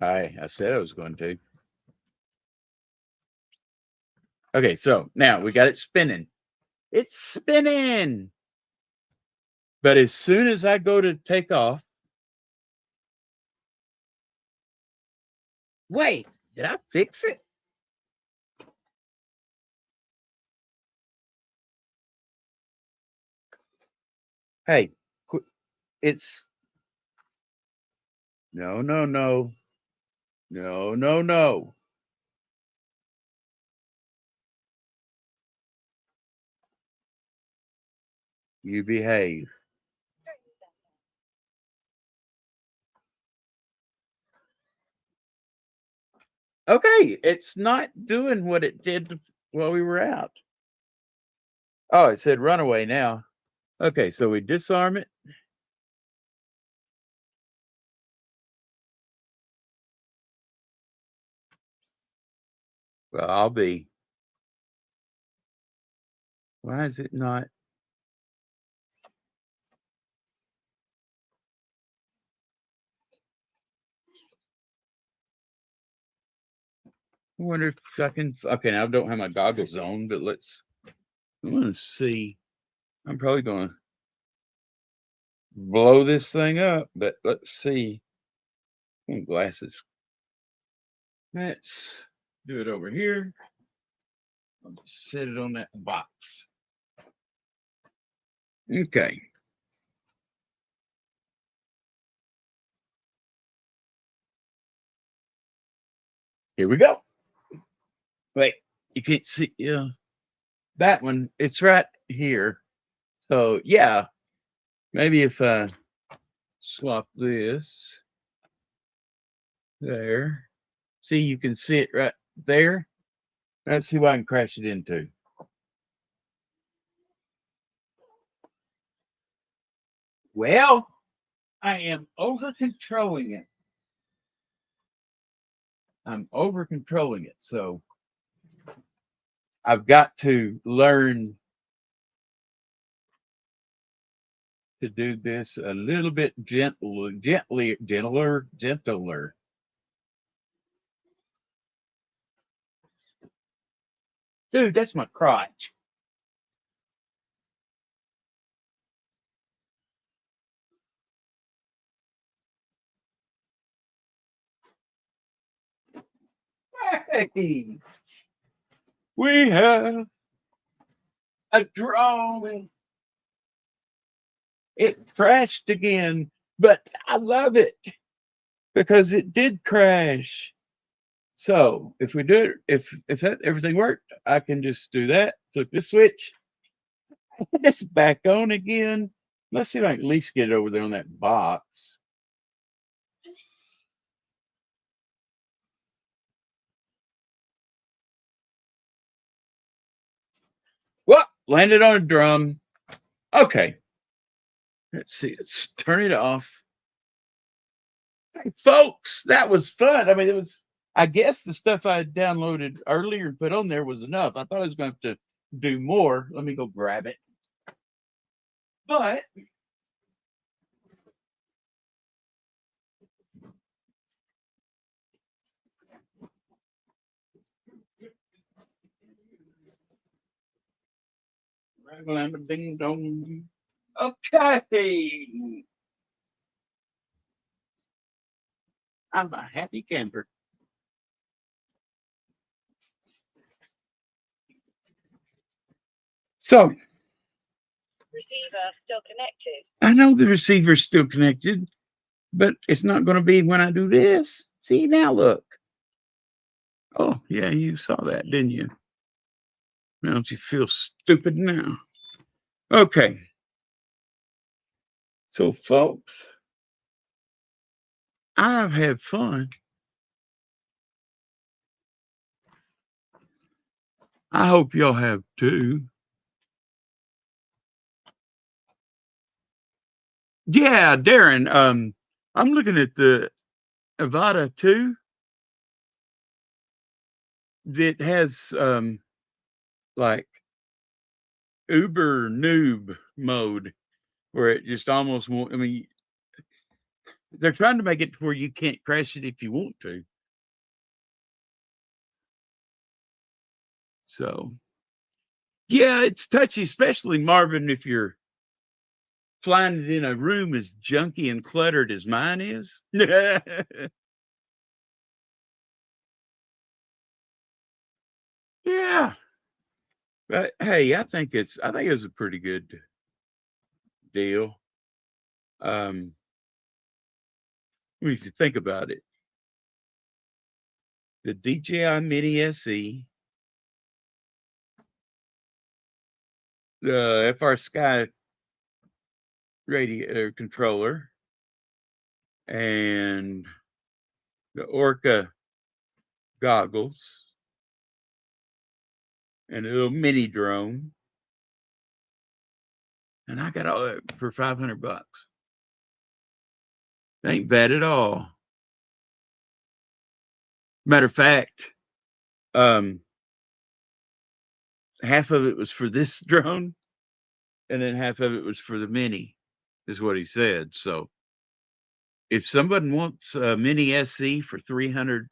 I said I was going to. Okay, so now we got it spinning. It's spinning. But as soon as I go to take off, wait, did I fix it? Hey, it's no, no, no, no, no, no. You behave. Okay, it's not doing what it did while we were out. Oh, it said runaway now. Okay, so we disarm it. Well, I'll be. Why is it not? I wonder if I can. Okay, now I don't have my goggles on, but let's. I want to see. I'm probably going to blow this thing up, but let's see. Glasses. Let's do it over here. I'll just set it on that box. Okay. Here we go. Wait, you can't see. Yeah, that one. It's right here. So yeah, maybe if I swap this there. See, you can see it right there. Let's see what I can crash it into. Well, I am over controlling it. I'm over controlling it. So I've got to learn to do this a little bit gentler. Dude, that's my crotch. Hey, we have a drawing. It crashed again, but I love it because it did crash. So if we do it, if that everything worked, I can just do that. Flip this switch. It's back on again. Let's see if I can at least get it over there on that box. Well, landed on a drum. Okay. Let's see. Let's turn it off. Hey, folks, that was fun. I mean, it was, I guess the stuff I had downloaded earlier and put on there was enough. I thought I was going to have to do more. Let me go grab it. But ding dong. Okay. I'm a happy camper. So Receiver still connected. I know the receiver's still connected, but it's not going to be when I do this. See, now look. Oh, yeah, you saw that, didn't you? Don't you feel stupid now? Okay. So, folks, I've had fun. I hope y'all have too. Yeah, Darren, I'm looking at the Avada 2 that has like Uber noob mode where it just almost won't. I mean, they're trying to make it to where you can't crash it if you want to. So, yeah, it's touchy, especially Marvin, if you're flying it in a room as junky and cluttered as mine is. Yeah. But hey, I think it was a pretty good deal. If you think about it, the DJI Mini SE, the FR Sky radio controller, and the Orca goggles, and a little mini drone, and I got all that for $500. Ain't bad at all. Matter of fact, um, half of it was for this drone, and then half of it was for the mini, is what he said. So if somebody wants a mini SE for $300,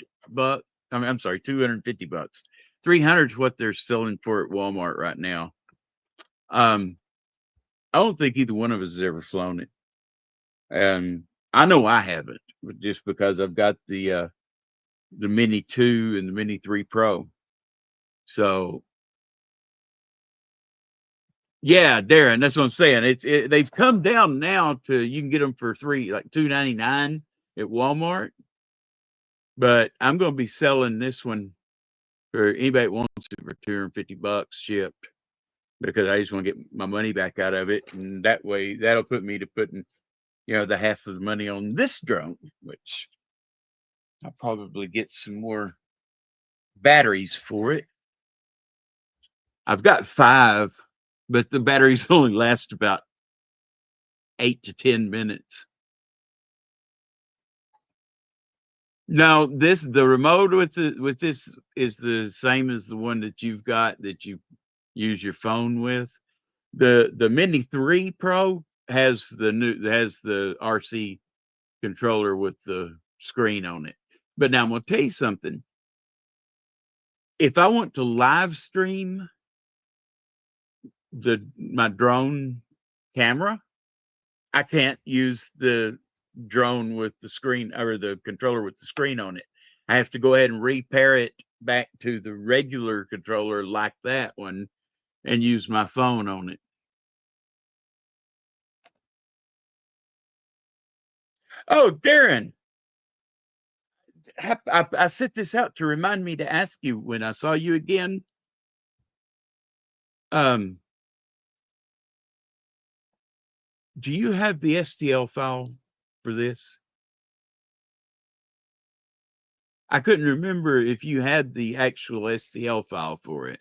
I'm sorry, $250. 300 is what they're selling for at Walmart right now. I don't think either one of us has ever flown it. And I know I haven't, but just because I've got the Mini 2 and the Mini 3 Pro. So yeah, Darren, that's what I'm saying. They've come down now to you can get them for like $299 at Walmart. But I'm going to be selling this one for anybody that wants it for $250 shipped because I just want to get my money back out of it, and that way that'll put me to putting the half of the money on this drone, which I'll probably get some more batteries for it. I've got 5, but the batteries only last about 8 to 10 minutes. Now, the remote with this is the same as the one that you've got that you use your phone with. The Mini 3 Pro has the RC controller with the screen on it. But now I'm gonna tell you something. If I want to live stream my drone camera, I can't use the drone with the screen or the controller with the screen on it. I have to go ahead and repair it back to the regular controller like that one and use my phone on it. Oh, Darren, I set this out to remind me to ask you when I saw you again. Um, do you have the STL file for this? I couldn't remember if you had the actual STL file for it.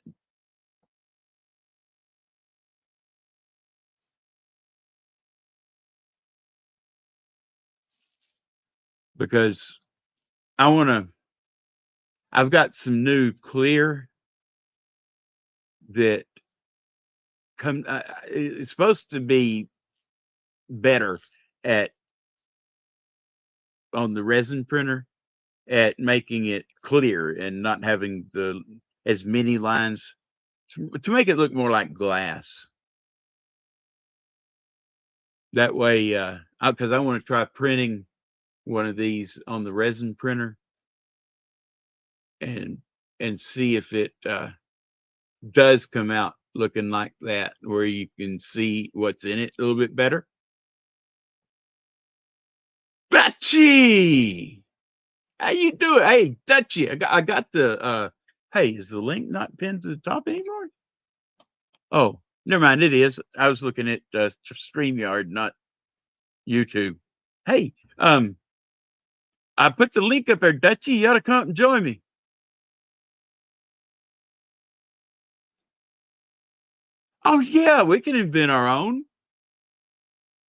Because I've got some new clear that it's supposed to be better at on the resin printer at making it clear and not having as many lines to make it look more like glass. That way, because I want to try printing one of these on the resin printer and see if it does come out looking like that, where you can see what's in it a little bit better. Dutchy, how you doing? Hey, Dutchy, I got the. Hey, is the link not pinned to the top anymore? Oh, never mind. It is. I was looking at StreamYard, not YouTube. Hey, I put the link up there, Dutchy. You ought to come up and join me. Oh yeah, we can invent our own.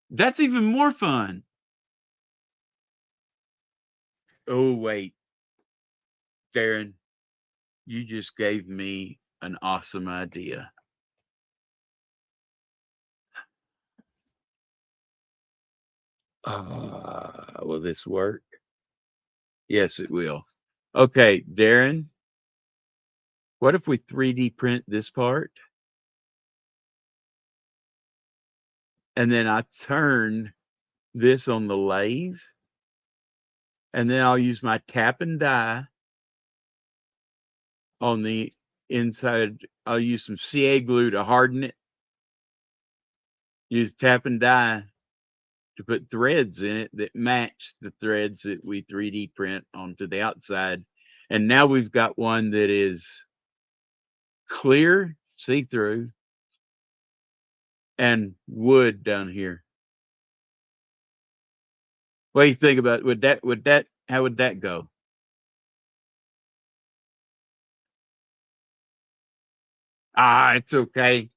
That's even more fun. Oh wait, Darren, you just gave me an awesome idea. Will this work? Yes, it will. Okay, Darren, what if we 3D print this part and then I turn this on the lathe and then I'll use my tap and die on the inside. I'll use some CA glue to harden it. Use tap and die to put threads in it that match the threads that we 3D print onto the outside. And now we've got one that is clear, see-through, and wood down here. What do you think about how would that go? It's okay.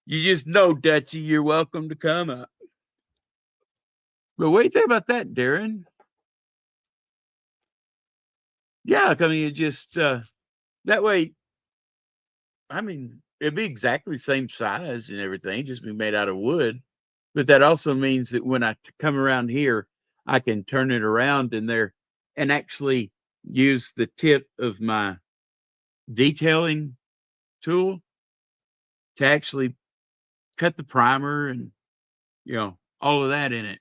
You just know, Dutchy, you're welcome to come up. But what do you think about that, Darren? Yeah, I mean, it just that way. I mean, it'd be exactly the same size and everything, just be made out of wood. But that also means that when I come around here, I can turn it around in there and actually use the tip of my detailing tool to actually cut the primer and all of that in it.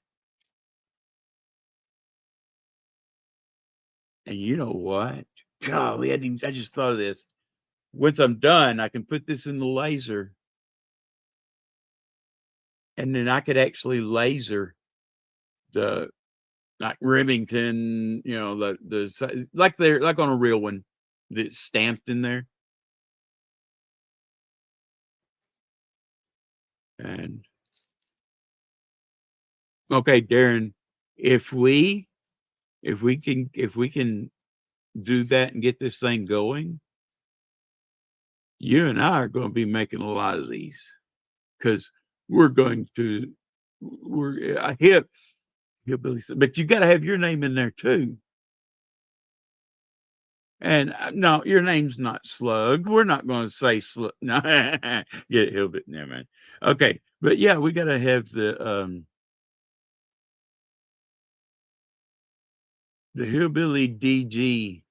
And you know what? Golly, I just thought of this. Once I'm done, I can put this in the laser, and then I could actually laser the like Remington, like they're like on a real one that's stamped in there. And okay, Darren, if we if we can do that and get this thing going, you and I are going to be making a lot of these because we're going to we're hillbilly, but you got to have your name in there too. And no, your name's not Slug. We're not going to say Slug. No, get it, hillbilly. Never mind. Okay, But yeah, we gotta have the Hillbilly DG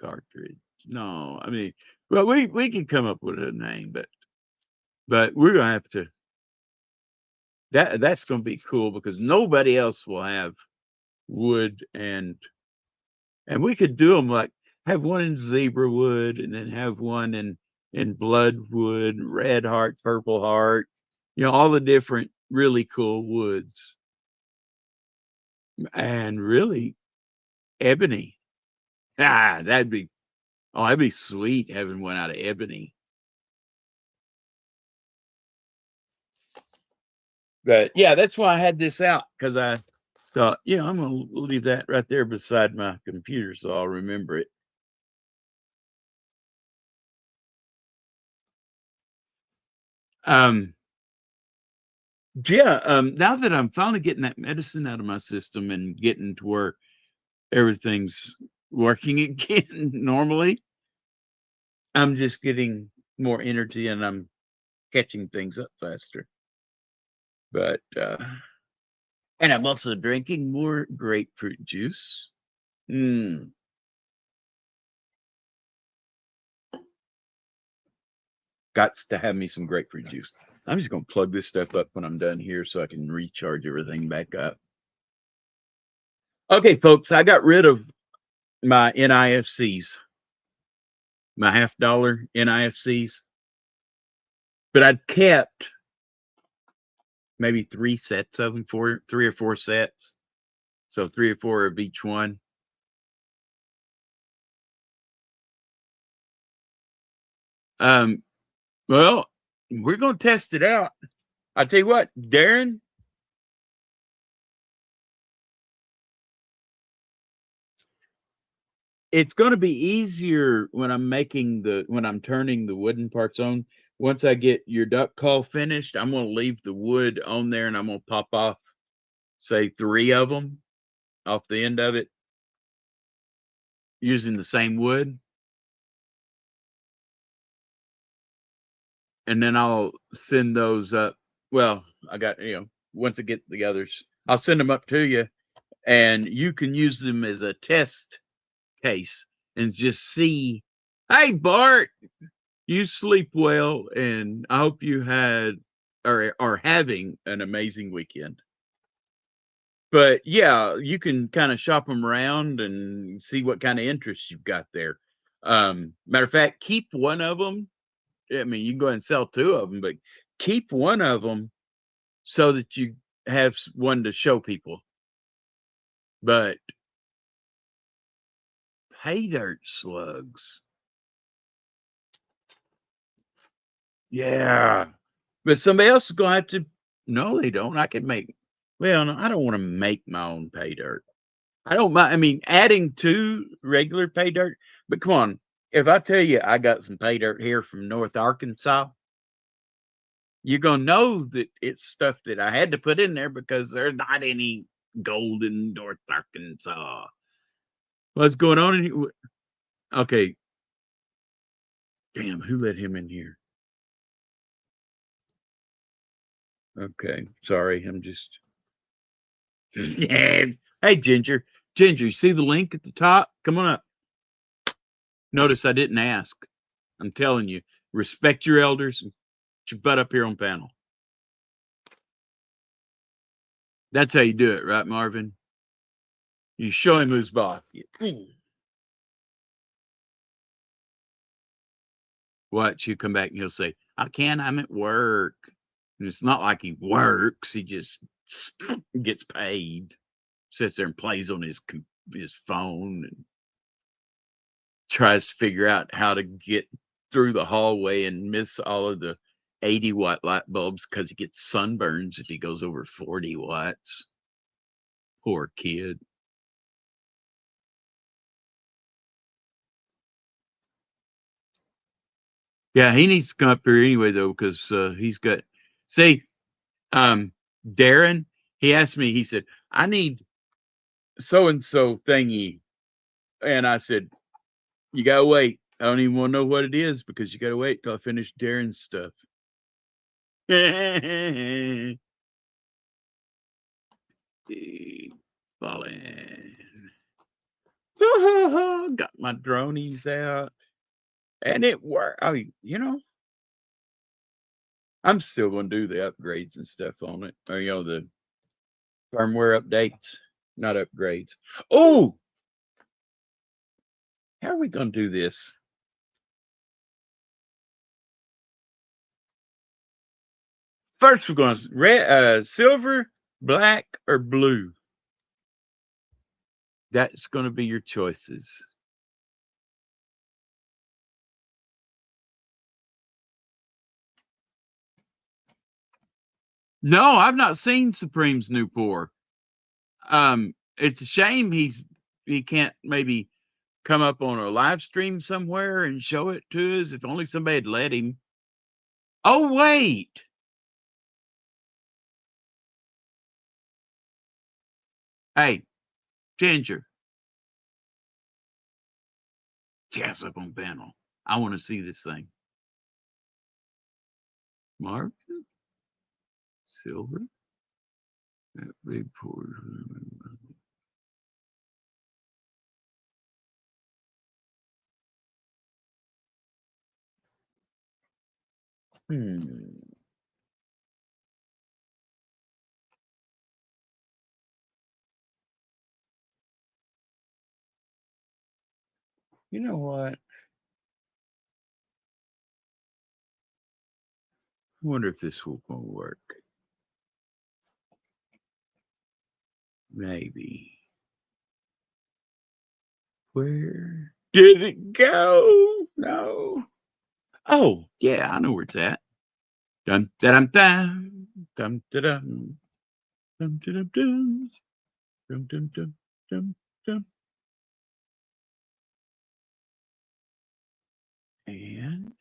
cartridge. No, I mean, well, we can come up with a name, but we're gonna have to. That's gonna be cool because nobody else will have wood, and we could do them like have one in zebra wood and then have one in blood wood, red heart, purple heart, all the different really cool woods, and really ebony. That'd be sweet having one out of ebony. But yeah, that's why I had this out because I thought, I'm gonna leave that right there beside my computer so I'll remember it. Um, yeah, now that I'm finally getting that medicine out of my system and getting to where everything's working again normally, I'm just getting more energy and I'm catching things up faster. But and I'm also drinking more grapefruit juice. Mm, Gots to have me some grapefruit juice. I'm just gonna plug this stuff up when I'm done here so I can recharge everything back up. Okay, folks, I got rid of my NIFCs, my $half NIFCs, but I'd kept maybe 3 sets of them, 3 or 4 sets. So 3 or 4 of each one. Um, well, we're gonna test it out. I tell you what, Darren, it's going to be easier when I'm turning the wooden parts on. Once I get your duck call finished, I'm going to leave the wood on there and I'm going to pop off, say 3 of them off the end of it using the same wood. And then I'll send those up. Well, I got, once I get the others, I'll send them up to you and you can use them as a test case and just see, hey, Bart, you sleep well, and I hope you had or are having an amazing weekend. But yeah, you can kind of shop them around and see what kind of interest you've got there. Matter of fact, keep one of them. I mean, you can go ahead and sell 2 of them, but keep one of them so that you have one to show people. But pay dirt slugs, yeah. But somebody else is gonna have to. No, they don't. I can make. Well, no, I don't want to make my own pay dirt. I don't mind. I mean, adding to regular pay dirt. But come on, if I tell you I got some pay dirt here from North Arkansas, you're gonna know that it's stuff that I had to put in there because there's not any gold in North Arkansas. What's going on in here? Okay, damn, who let him in here? Okay, sorry, I'm just. Yeah. Hey, Ginger. Ginger, you see the link at the top? Come on up. Notice I didn't ask. I'm telling you, respect your elders and get your butt up here on panel. That's how you do it, right, Marvin? You show him who's boss. Watch, you come back and he'll say, I can't, I'm at work. And it's not like he works, he just gets paid, sits there and plays on his phone and tries to figure out how to get through the hallway and miss all of the 80-watt light bulbs because he gets sunburns if he goes over 40 watts. Poor kid. Yeah, he needs to come up here anyway though, because he's got. Say, um, Darren. He asked me. He said, "I need so and so thingy," and I said, "You gotta wait. I don't even want to know what it is because you gotta wait till I finish Darren's stuff." Falling. Got my dronies out, and it worked. Oh, I'm still gonna do the upgrades and stuff on it, or the firmware updates, not upgrades. Oh, how are we gonna do this? First, we're gonna silver, black, or blue. That's gonna be your choices. No, I've not seen Supreme's new pour. It's a shame he can't maybe come up on a live stream somewhere and show it to us. If only somebody had let him. Oh wait, hey Ginger, jazz up on panel. I want to see this thing. Mark, silver, that big pour. Hmm. You know what? I wonder if this will work. Maybe. Where did it go? No. Oh, yeah, I know where it's at. Dun dun dun dun dun dun dun dun dun dun dun dun dun dun. And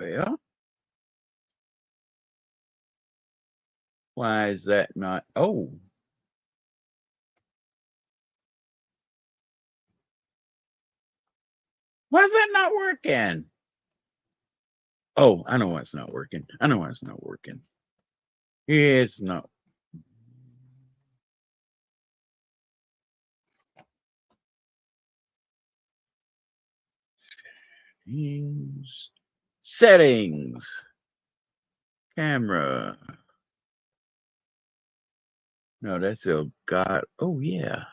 well, why is that not? Oh, why is that not working? Oh, I know why it's not working. I know why it's not working. It's not. Settings, camera. No, that's a god. Oh yeah.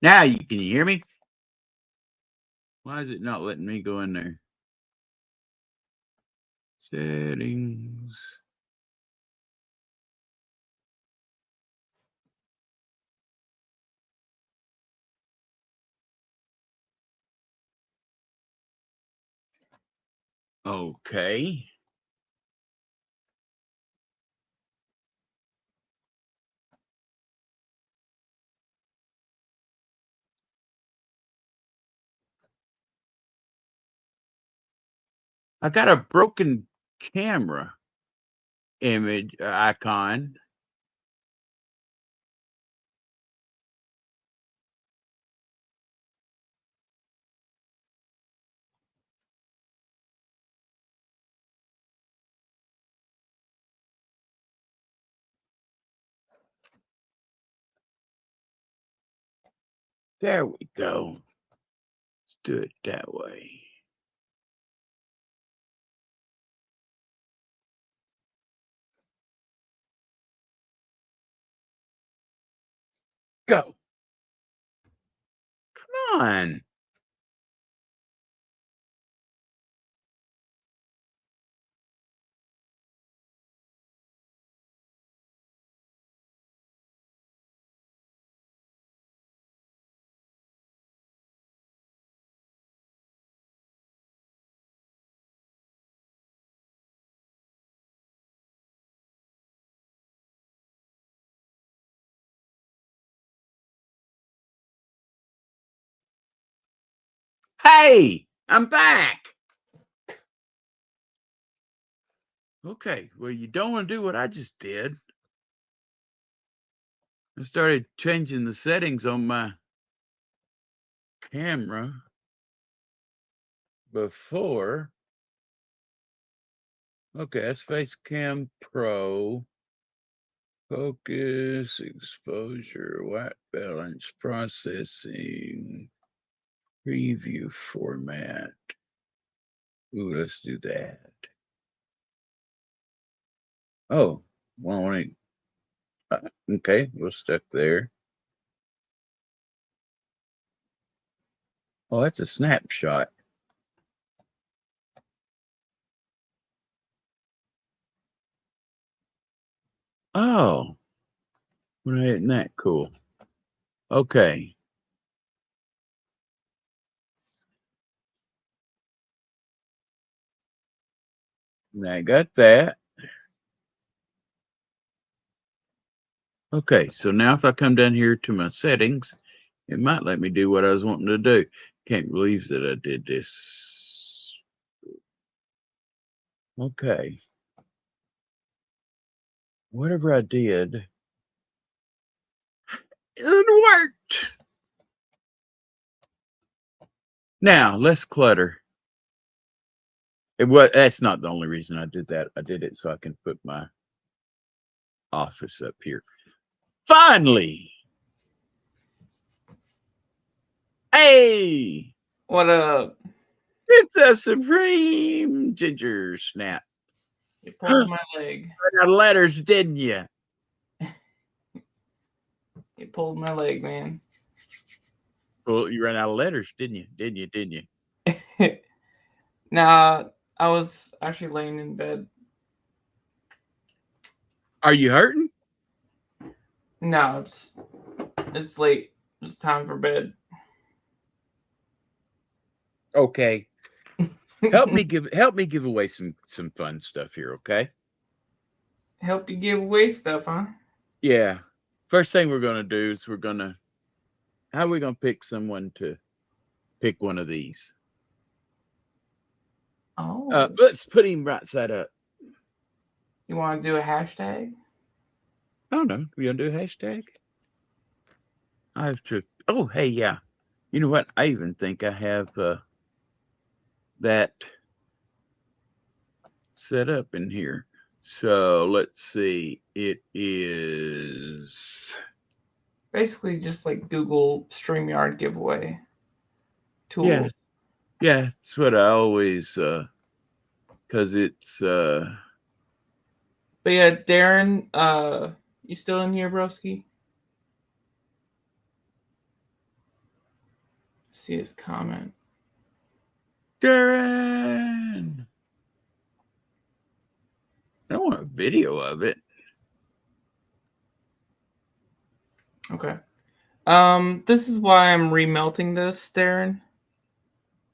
Now you can you hear me? Why is it not letting me go in there? Settings. Okay. I got a broken camera image icon. There we go. Let's do it that way. Go. Come on. Hey, I'm back. Okay, well, you don't want to do what I just did. I started changing the settings on my camera before. Okay, that's Face Cam Pro. Focus, exposure, white balance, processing, preview format. Ooh, let's do that. Oh, 118. Okay, we're stuck there. Oh, that's a snapshot. Oh, isn't that cool? Okay. I got that. Okay, so now if I come down here to my settings, it might let me do what I was wanting to do. Can't believe that I did this. Okay. Whatever I did, it worked. Now, less clutter. That's not the only reason I did that. I did it so I can put my office up here. Finally. Hey, What up? it's a supreme ginger snap. You pulled my leg. Ran out of letters, didn't you? You pulled my leg, man. Well, you ran out of letters, didn't you? Didn't you? Nah, I was actually laying in bed. Are you hurting? No, it's late. It's time for bed. Okay. Help me give away some fun stuff here, okay? Help you give away stuff, huh? Yeah. First thing we're gonna do is how are we gonna pick someone to pick one of these? Oh. Let's put him right side up. You want to do a hashtag? I don't know. We gonna do a hashtag? I have to. Oh, hey, yeah. You know what? I even think I have that set up in here. So let's see. It is. Basically, just like Google StreamYard giveaway Yeah, tools. yeah. It's what I always because it's But yeah, Darren, you still in here, broski? See his comment. Darren. I don't want a video of it. Okay. This is why I'm remelting this, Darren.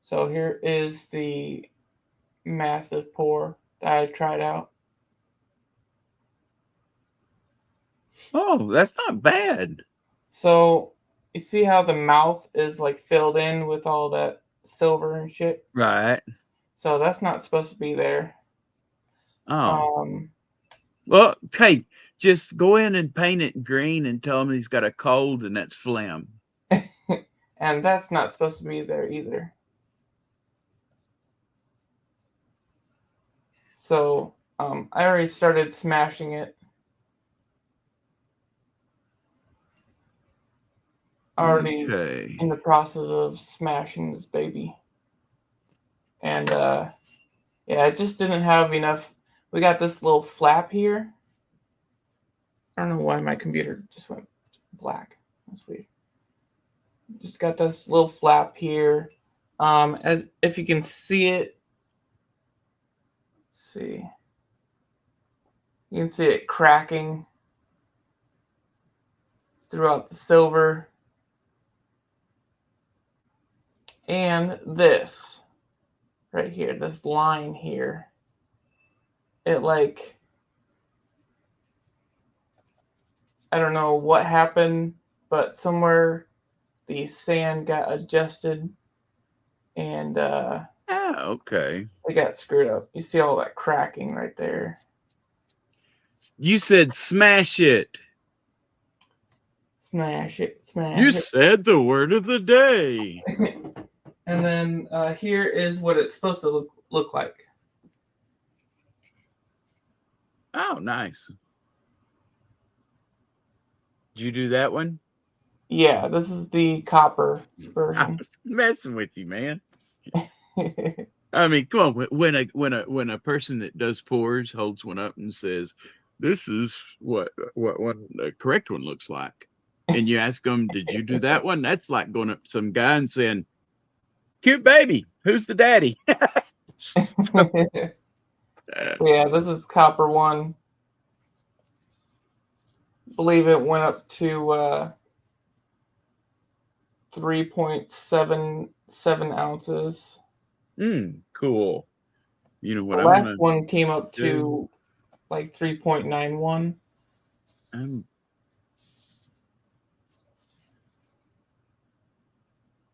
So here is the massive pour that I tried out. Oh, that's not bad. So you see how the mouth is like filled in with all that silver and shit? Right. So that's not supposed to be there. Oh. Well, hey, just go in and paint it green and tell him he's got a cold and that's phlegm. And that's not supposed to be there either. So I already started smashing it. Already Okay. in the process of smashing this baby. And yeah, it just didn't have enough. We got this little flap here. I don't know why my computer just went black. That's weird. Just got this little flap here. As if you can see it. Let's see. You can see it cracking throughout the silver. And this right here, this line here. It like, I don't know what happened, but somewhere the sand got adjusted and Oh, okay. it got screwed up. You see all that cracking right there. You said smash it. Smash it, smash You it. said the word of the day. And then here is what it's supposed to look like. Oh, nice. Did you do that one? Yeah, this is the copper I version. was messing with you, man. I mean, come on. When a person that does pours holds one up and says, "This is what the correct one looks like," and you ask them, "Did you do that one?" That's like going up to some guy and saying, "Cute baby, who's the daddy?" Yeah, this is copper one. I believe it went up to 3.77 ounces. Cool. You know what The I'm last gonna one came up do? to like 3.91.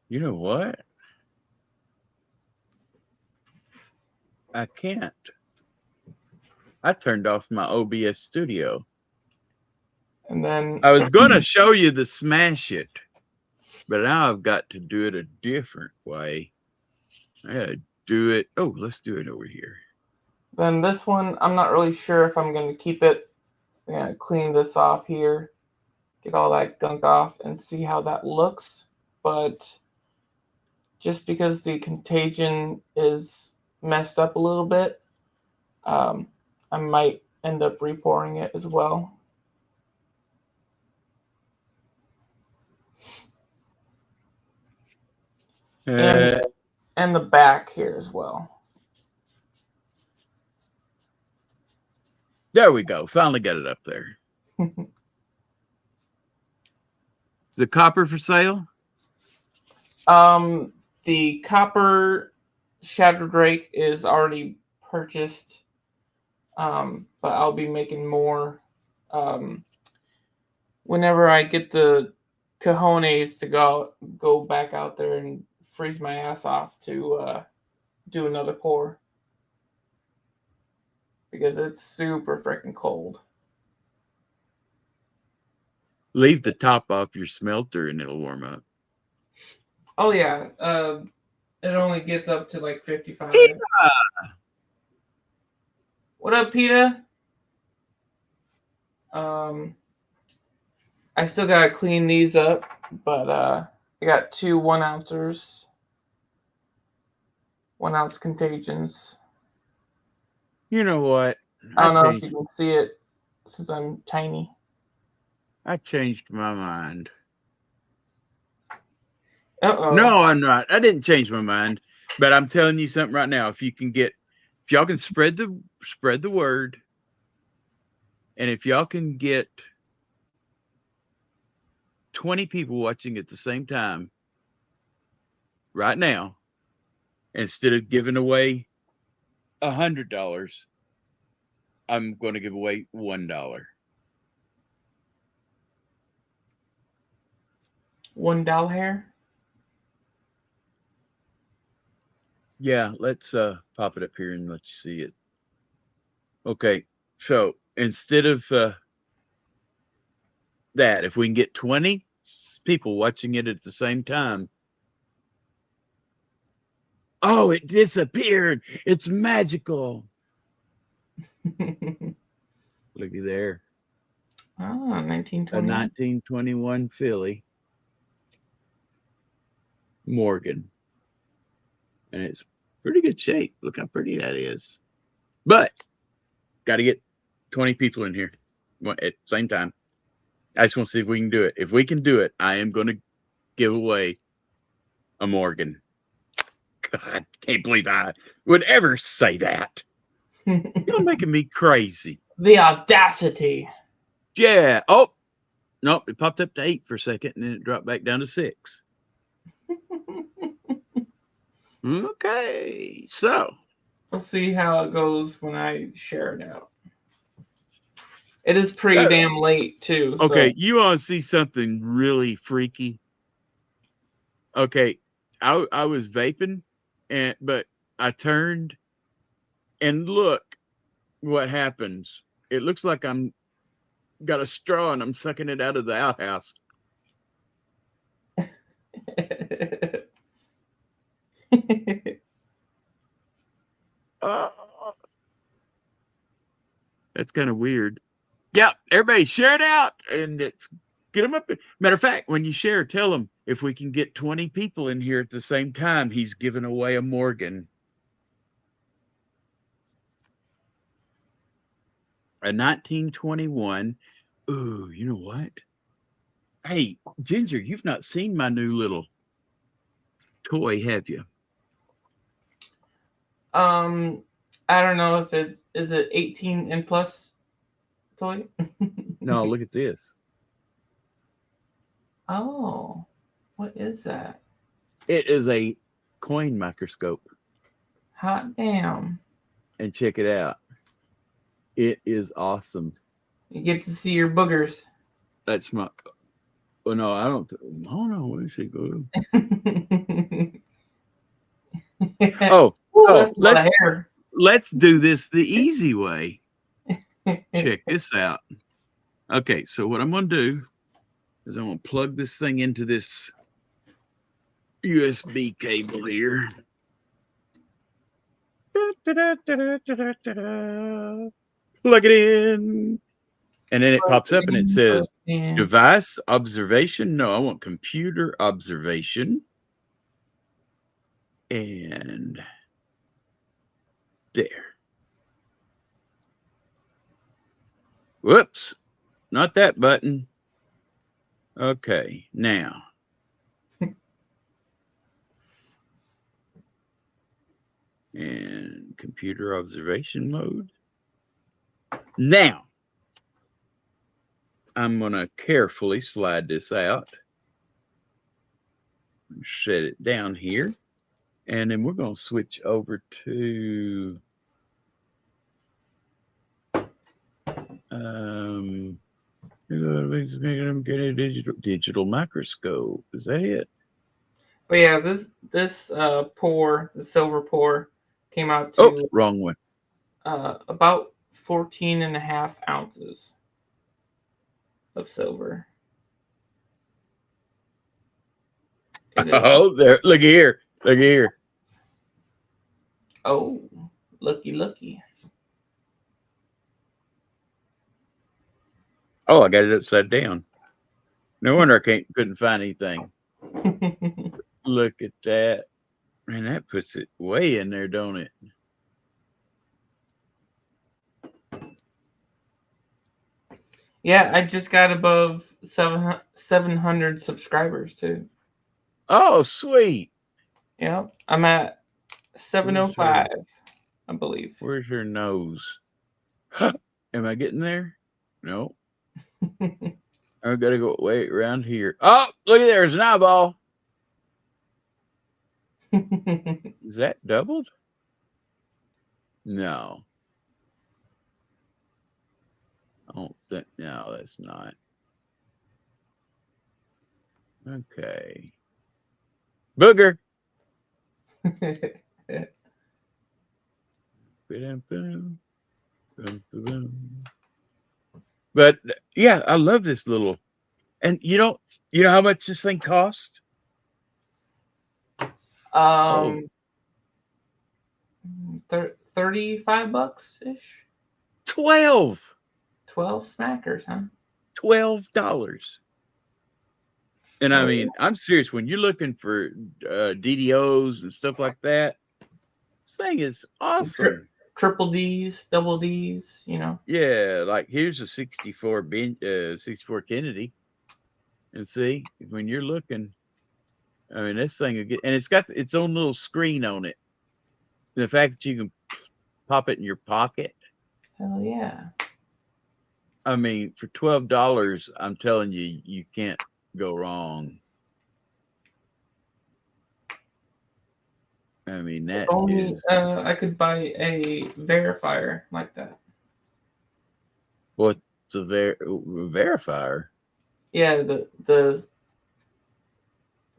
You know what? I can't. I turned off my OBS studio. And then I was going to show you the smash it, but now I've got to do it a different way. I got to do it. Oh, let's do it over here. Then this one, I'm not really sure if I'm going to keep it. I'm going to clean this off here, get all that gunk off, and see how that looks. But just because the contagion is messed up a little bit, I might end up repouring it as well. And the back here as well. There we go. Finally got it up there. Is the copper for sale? The copper Shadow Drake is already purchased, but I'll be making more whenever I get the cojones to go back out there and freeze my ass off to do another pour because it's super freaking cold. Leave the top off your smelter and it'll warm up. Oh yeah, it only gets up to like 55. Peta! What up, Peta? I still gotta clean these up, but I got 2 1-ouncers, 1-ounce contagions. You know what? I don't know if you can see it since I'm tiny. I changed my mind. Uh-oh. No, I'm not. I didn't change my mind, but I'm telling you something right now. If y'all can spread the word, and if y'all can get 20 people watching at the same time right now, instead of giving away $100, I'm going to give away $1. $1 hair. Yeah, let's pop it up here and let you see it. Okay, so instead of that, if we can get 20 people watching it at the same time. Oh, it disappeared. It's magical. Looky there. Ah, A 1921. 1921 filly. Morgan. And it's pretty good shape. Look how pretty that is. But got to get 20 people in here at the same time. I just want to see if we can do it. If we can do it, I am going to give away a Morgan. God, can't believe I would ever say that. You're making me crazy. The audacity. Yeah. Oh, no, it popped up to 8 for a second and then it dropped back down to 6. Okay, so We'll see how it goes when I share it out. It is pretty damn late too. Okay, So. you want to see something really freaky? Okay, I was vaping, but I turned and look what happens. It looks like I'm got a straw and I'm sucking it out of the outhouse. That's kind of weird. Yeah, everybody share it out and it's get them up. Matter of fact, when you share, tell them if we can get 20 people in here at the same time, he's giving away a Morgan. A 1921. Ooh, you know what? Hey, Ginger, you've not seen my new little toy, have you? I don't know if is it 18 and plus toy? No, look at this. Oh, what is that? It is a coin microscope. Hot damn. And check it out. It is awesome. You get to see your boogers. That's my. Oh no, I don't. Oh no, where should go? Oh, let's do this the easy way. Check this out. Okay, so what I'm going to do is I'm going to plug this thing into this USB cable here. Plug it in. And then it pops up and it says device observation. No, I want computer observation. And there. Whoops. Not that button. Okay, now. And computer observation mode. Now, I'm going to carefully slide this out. Set it down here. And then we're going to switch over to digital microscope. Is that it? But yeah, this pour, the silver pour, came out to wrong one. About 14.5 ounces of silver. Oh, there! Look here! Look here! Oh, looky! Oh, I got it upside down. No wonder I couldn't find anything. Look at that. Man, that puts it way in there, don't it? Yeah, I just got above 700 subscribers too. Oh, sweet. Yeah, I'm at 705, I believe. Where's your nose? Am I getting there? No. I've got to go way around here. Oh, look at there's an eyeball. Is that doubled? No. I don't think. No, that's not. Okay. Booger. But yeah, I love this little. And you know how much this thing cost? Oh, um, 35 bucks ish. 12. 12 smackers, huh? $12. And I Oh, mean, I'm serious. When you're looking for DDOs and stuff like that, this thing is awesome. triple D's, double D's, you know. Yeah, like here's a 64 Kennedy. And see, when you're looking, I mean, this thing will get, and it's got its own little screen on it. The fact that you can pop it in your pocket. Hell yeah. I mean, for $12, I'm telling you, you can't go wrong. I mean, If that only is I could buy a verifier like that. what's a verifier. Yeah, the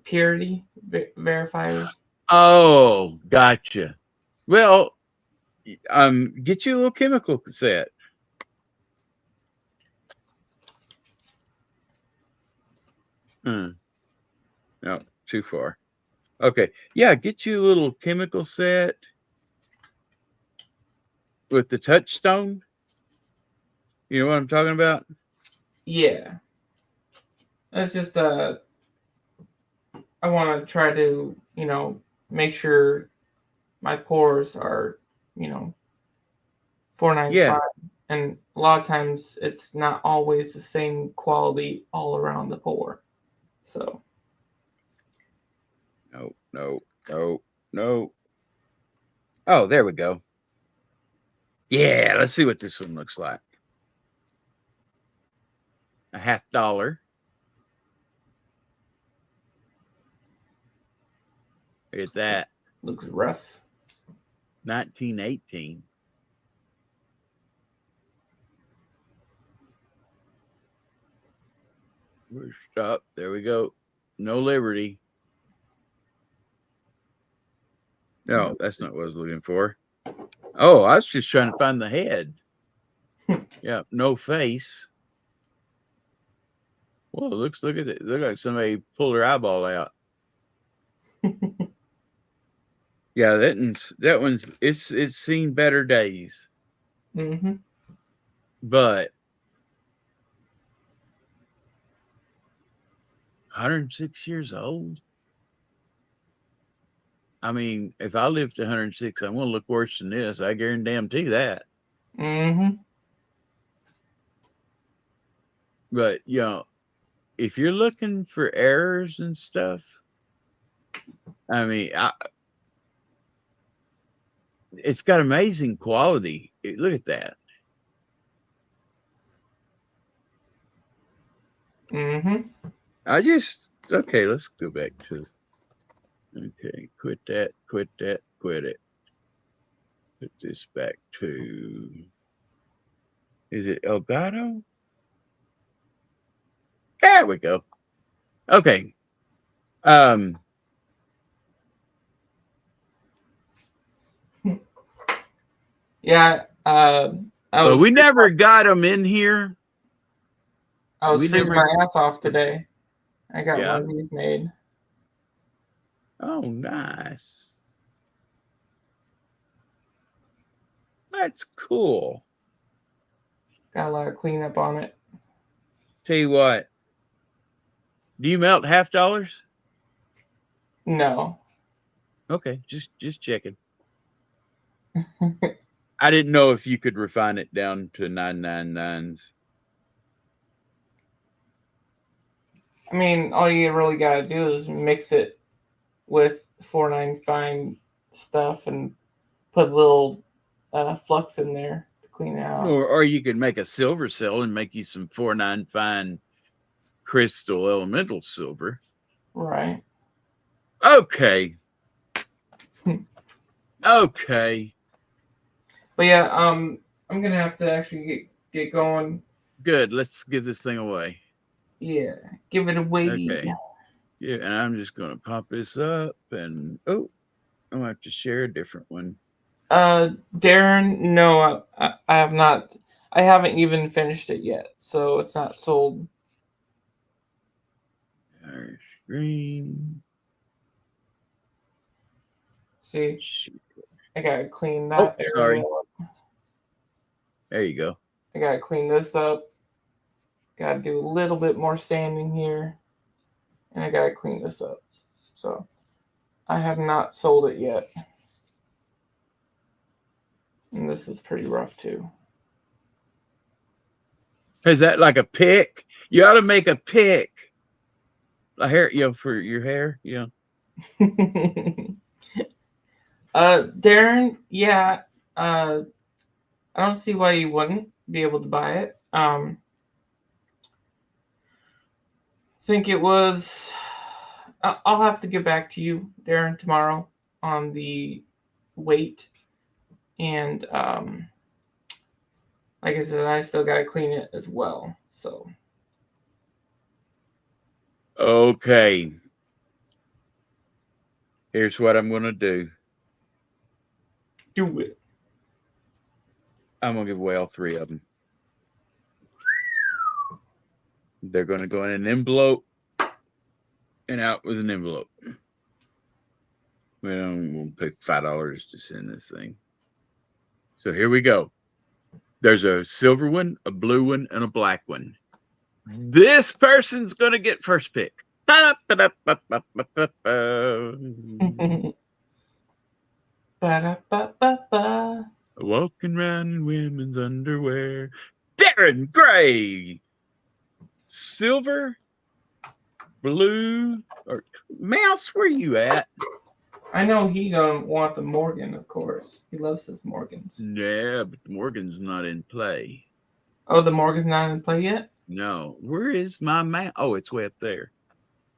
purity verifiers. Oh, gotcha. Well, get you a little chemical cassette. Hmm. No, too far. Okay. Yeah, get you a little chemical set with the touchstone. You know what I'm talking about? Yeah, it's just I want to try to make sure my pores are 495, Yeah. and a lot of times it's not always the same quality all around the pore. So No, no, no, no. Oh, there we go. Yeah, let's see what this one looks like. A $50. Look at that. looks rough. 1918. We're stop. There we go. No Liberty. No, that's not what I was looking for. Oh, I was just trying to find the head. Yeah, no face. Well, look at it. Look like somebody pulled her eyeball out. Yeah, that one's it's seen better days. Mm-hmm. But 106 years old. I mean, if I live to 106, I'm gonna look worse than this. I guarantee that. Mm-hmm. But if you're looking for errors and stuff, I mean, it's got amazing quality. Look at that. Mm-hmm. Okay, let's go back to, okay, quit that, quit that, quit it. Put this back to, is it Elgato? There we go. Okay. Yeah. Well, we never got them in here. I was We freezing never, my ass off today. I got yeah. one of these made. Oh, nice. That's cool. Got a lot of cleanup on it. Tell you what, do you melt $50? No. Okay, just checking. I didn't know if you could refine it down to 999s. I mean, all you really gotta do is mix it with 495 stuff and put a little flux in there to clean it out. Or you could make a silver cell and make you some 495 crystal elemental silver. Right. Okay. Okay. But yeah, I'm gonna have to actually get going. Good. Let's give this thing away. Yeah, give it away. Okay. Yeah, and I'm just gonna pop this up, and oh, I'm gonna have to share a different one. Darren, no, I have not. I haven't even finished it yet, so it's not sold. Our screen. See, I gotta clean Oh, that area sorry. up. There you go. I gotta clean this up. Gotta do a little bit more sanding here, and I gotta clean this up. So I have not sold it yet, and this is pretty rough too. Is that like a pick? You ought to make a pick. A hair, for your hair, Darren, yeah, I don't see why you wouldn't be able to buy it. Think it was. I'll have to get back to you, Darren, tomorrow on the weight, and like I said, I still gotta clean it as well. So Okay. Here's what I'm gonna do. do it. I'm gonna give away all three of them. They're gonna go in an envelope and out with an envelope. We'll pay $5 to send this thing. So here we go. There's a silver one, a blue one, and a black one. This person's gonna get first pick. Ba-da-ba-ba-ba. Walking around in women's underwear. Darren Gray. Silver, blue, or Mouse, where you at? I know he gonna want the Morgan, of course. He loves his Morgans. Yeah, but the Morgan's not in play. Oh, the Morgan's not in play yet? No. Where is my mouse? Oh, it's way up there.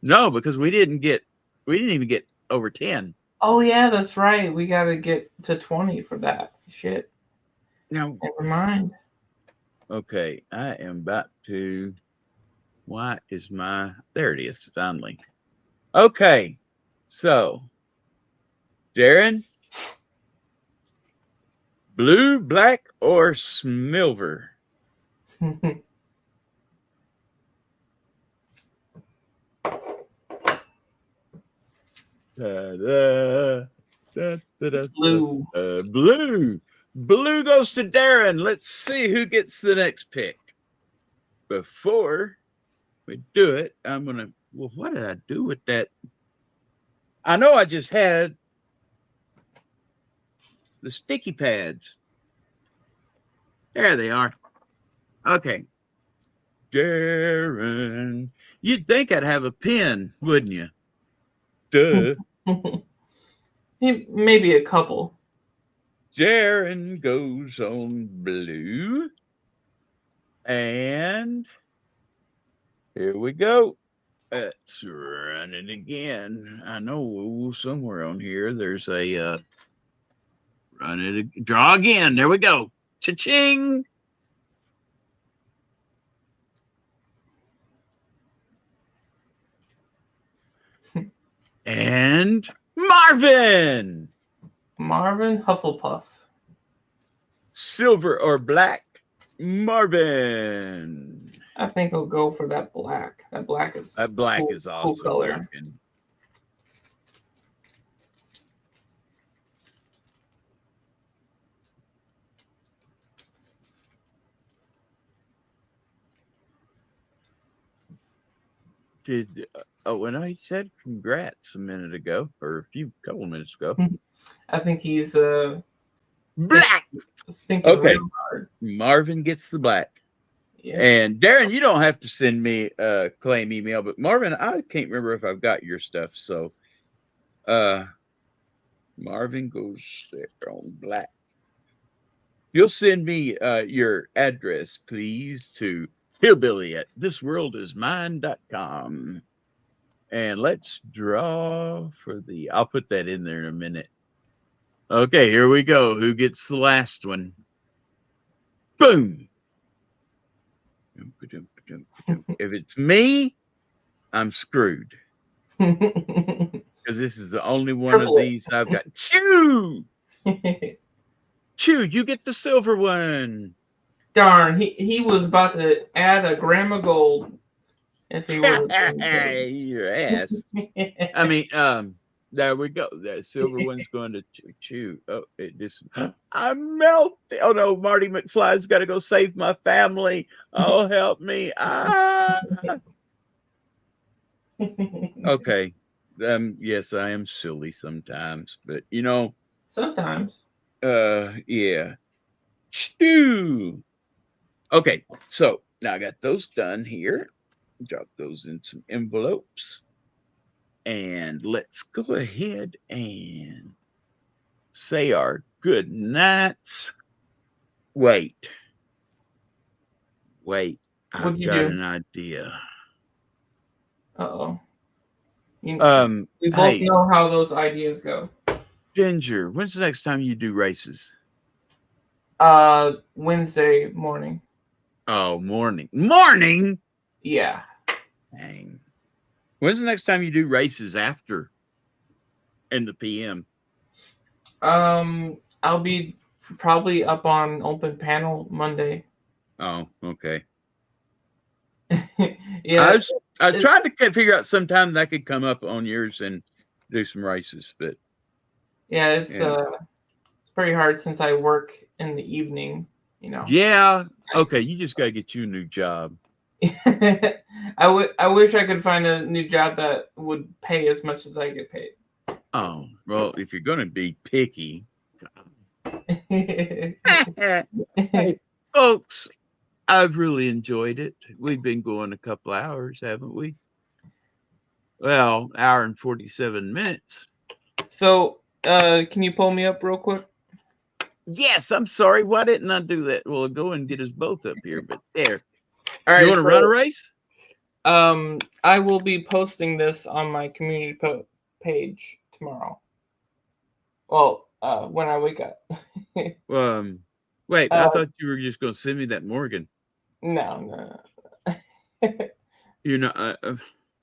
No, because we didn't even get over 10. Oh yeah, that's right. We gotta get to 20 for that. Shit. Now, Never mind. okay, I am about to. Why is my. There it is, finally. Okay, so, Darren, blue, black, or silver? Blue. Blue. Blue goes to Darren. Let's see who gets the next pick. Before we do it, I'm going to. Well, what did I do with that? I know I just had the sticky pads. There they are. Okay. Darren. You'd think I'd have a pen, wouldn't you? Duh. Maybe a couple. Darren goes on blue. And here we go. Let's run it again. I know somewhere on here there's a run it, draw again. There we go. Cha-ching. And Marvin. Marvin Hufflepuff. Silver or black? Marvin. I think I'll go for that black. That black is cool, is awesome. Cool color. Looking. When I said congrats a minute ago, or a couple minutes ago. I think he's black. Thinking okay. real hard. Marvin gets the black. Yeah. And Darren, you don't have to send me a claim email, but Marvin, I can't remember if I've got your stuff. So Marvin goes there on black. You'll send me your address, please, to hillbilly@thisworldismine.com. And let's draw for I'll put that in there in a minute. Okay, here we go. Who gets the last one? Boom. If it's me, I'm screwed. Because this is the only one of Triple these I've got. Chew! it. Chew, you get the silver one. Darn, he was about to add a gram of gold if he would have. Your ass. I mean, there we go. That silver one's going to chew. Oh, it just I'm melting. Oh no, Marty McFly's got to go save my family. Oh, help me. Ah. Okay. Yes, I am silly sometimes, but Sometimes. yeah. Chew. Okay, so now I got those done here. Drop those in some envelopes. And let's go ahead and say our good nights. Wait. I've What'd you got do? an idea. Uh-oh. We both Hey, know how those ideas go. Ginger, when's the next time you do races? Wednesday morning. Oh, morning. Morning? Yeah. Dang. When's the next time you do races after in the PM? I'll be probably up on open panel Monday. Oh, okay. Yeah. I was trying to figure out sometime that I could come up on yours and do some races, but Yeah, it's pretty hard since I work in the evening, Yeah. Okay, you just gotta get you a new job. I wish I could find a new job that would pay as much as I get paid. Oh, well, if you're gonna be picky. Hey, folks, I've really enjoyed it. We've been going a couple hours, haven't we? Well, hour and 47 minutes. So, can you pull me up real quick? Yes, I'm sorry. Why didn't I do that? Well, go and get us both up here, but there. All right. You want to run a race? I will be posting this on my community page tomorrow. Well, when I wake up. Wait, I thought you were just going to send me that Morgan. No. You know,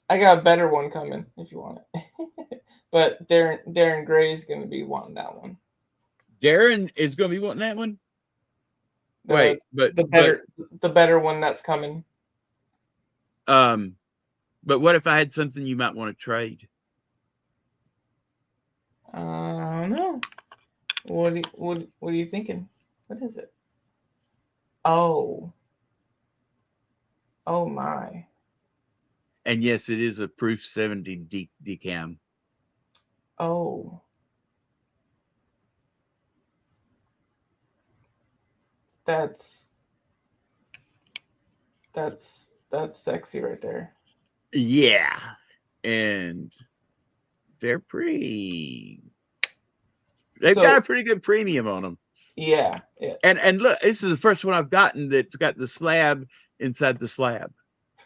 I got a better one coming if you want it. But Darren Gray is going to be wanting that one. Darren is going to be wanting that one? Wait, but the better one that's coming. But what if I had something you might want to trade? I don't know. What are you thinking? What is it? Oh my. And yes, it is a Proof 70 decam. Oh. That's sexy right there. Yeah. And they're pretty. They've got a pretty good premium on them. Yeah. And look, this is the first one I've gotten that's got the slab inside the slab.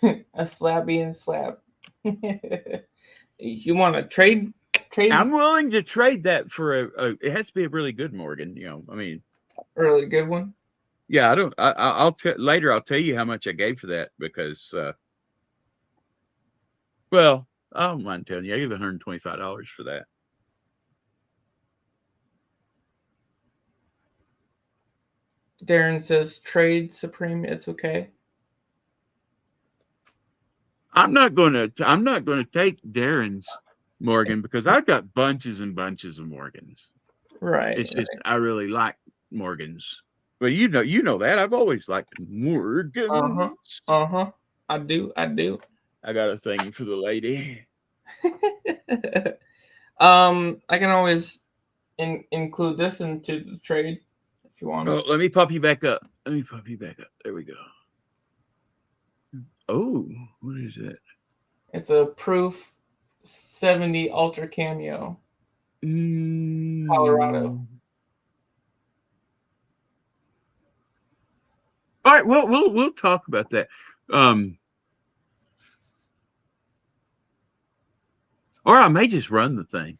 A slabby slab. You want to trade? I'm willing to trade that for it has to be a really good Morgan, I mean, really good one. Yeah, I'll later I'll tell you how much I gave for that because well, I don't mind telling you, I gave $125 for that. Darren says trade Supreme, it's okay. I'm not going to take Darren's Morgan because I've got bunches and bunches of Morgans. Right. It's just I really like Morgans. Well, you know that. I've always liked Morgans. Uh-huh. I do. I got a thing for the lady. I can always include this into the trade if you want. Oh, let me pop you back up. There we go. Oh, what is it? It's a Proof 70 Ultra Cameo. Colorado. All right, well, we'll talk about that. Or I may just run the thing.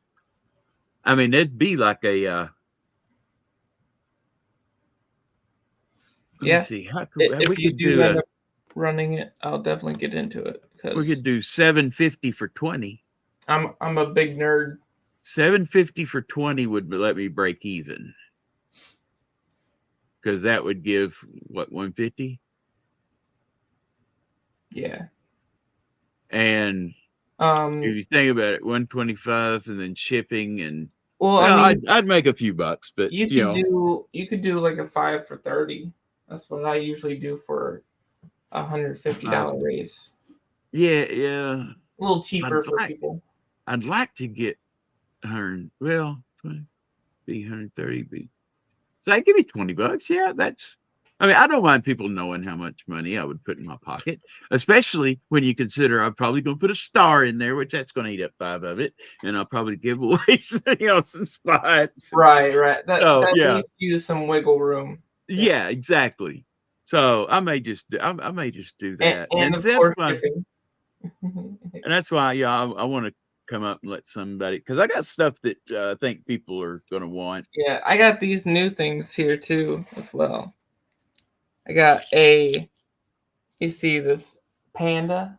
I mean, it'd be like a Let me Yeah. see. How could we If you could do do end a up running it, I'll definitely get into it we because could do 750 for 20. I'm a big nerd. 750 for 20 would let me break even. Because that would give what, 150? Yeah. And if you think about it, 125 and then shipping and well, well, I mean, I'd make a few bucks, but you could do like a 5 for 30. That's what I usually do for $150 race. Yeah. A little cheaper for people. I'd like to get 100. Well, 20, be 130. Be so that give me $20. Yeah, that's. I mean, I don't mind people knowing how much money I would put in my pocket, especially when you consider I'm probably going to put a star in there, which that's going to eat up 5 of it, and I'll probably give away some spots. Right. So That yeah, leaves you some wiggle room. yeah, exactly. So I may just do that, And and of course shipping. that's why I want to come up and let somebody because I got stuff that I think people are going to want. Yeah, I got these new things here too as well. I got you see this panda,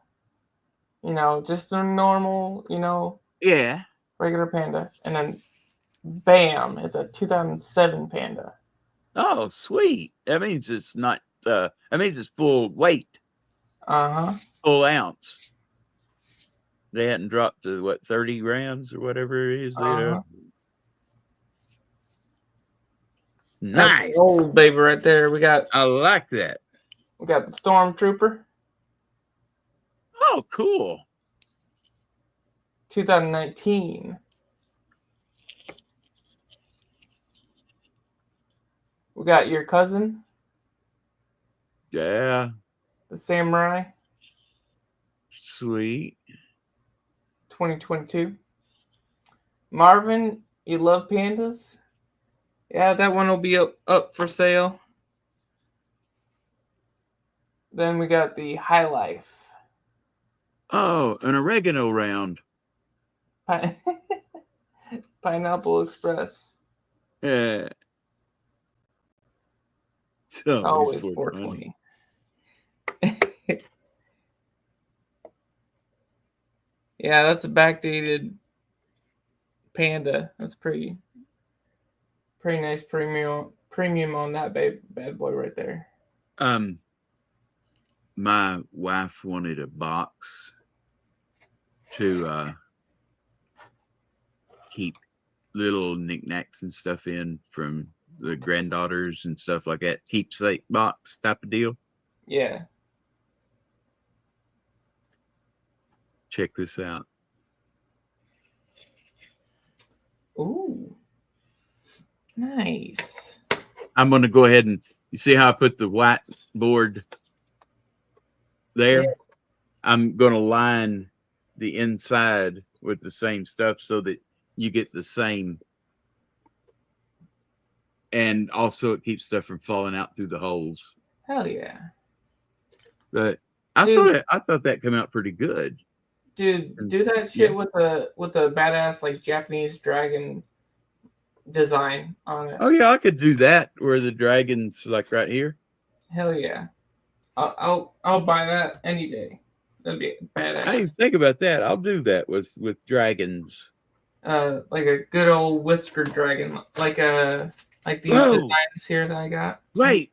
just a normal, Yeah. regular panda. And then bam, it's a 2007 panda. Oh, sweet. That means it's not. That means it's full weight, Uh-huh. full ounce. They hadn't dropped to what 30 grams or whatever it is. Uh-huh. That's Nice. old baby right there. I like that. We got the Stormtrooper. Oh, cool. 2019. We got your cousin. Yeah. The Samurai. Sweet. 2022. Marvin, you love pandas? Yeah, that one will be up for sale. Then we got the High Life. Oh, an oregano round. Pineapple Express. Yeah. So Always 420. Yeah, that's a backdated panda. That's pretty nice premium on that bad boy right there. My wife wanted a box to keep little knickknacks and stuff in from the granddaughters and stuff like that. Keepsake box type of deal. Yeah. Check this out. Ooh. Nice. I'm going to go ahead and you see how I put the whiteboard there? Yeah. I'm going to line the inside with the same stuff so that you get the same. And also it keeps stuff from falling out through the holes. Hell yeah. But I thought that came out pretty good. Dude, do that shit with a badass like Japanese dragon design on it. Oh yeah, I could do that where the dragon's like right here. Hell yeah. I'll buy that any day. That'd be badass. I didn't even think about that. I'll do that with dragons. Like a good old whiskered dragon, like these designs here that I got. Wait,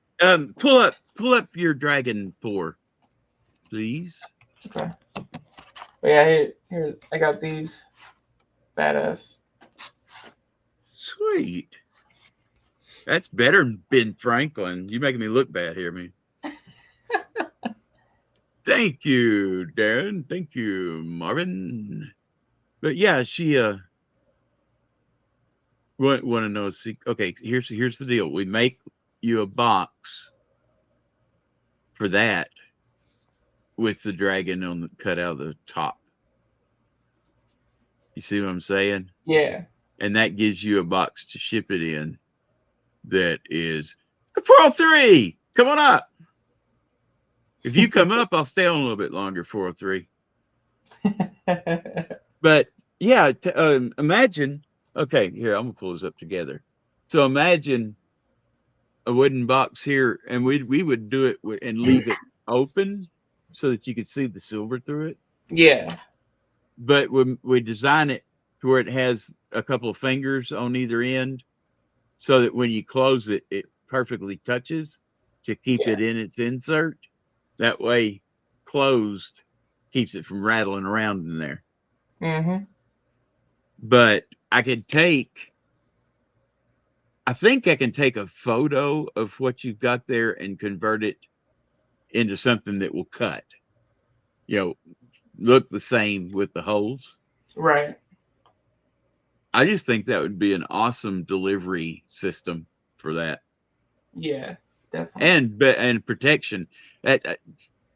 pull up your dragon pour, please. Okay. But yeah, here I got these badass. Sweet. That's better than Ben Franklin. You're making me look bad here, man. Thank you, Darren. Thank you, Marvin. But yeah, she want to know. See, okay, here's the deal. We make you a box for that with the dragon on the cut out of the top. You see what I'm saying? Yeah. And that gives you a box to ship it in. That is 403. Come on up. If you come up, I'll stay on a little bit longer. 403. But yeah, imagine. Okay, here I'm gonna pull this up together. So imagine a wooden box here, and we would do it and leave it open so that you could see the silver through it. Yeah. But when we design it to where it has a couple of fingers on either end, so that when you close it, it perfectly touches to keep Yeah. it in its insert. That way, closed keeps it from rattling around in there. Mm-hmm. But I think I can take a photo of what you've got there and convert it into something that will cut. You know, look the same with the holes. Right. I just think that would be an awesome delivery system for that. Yeah, definitely. And protection. That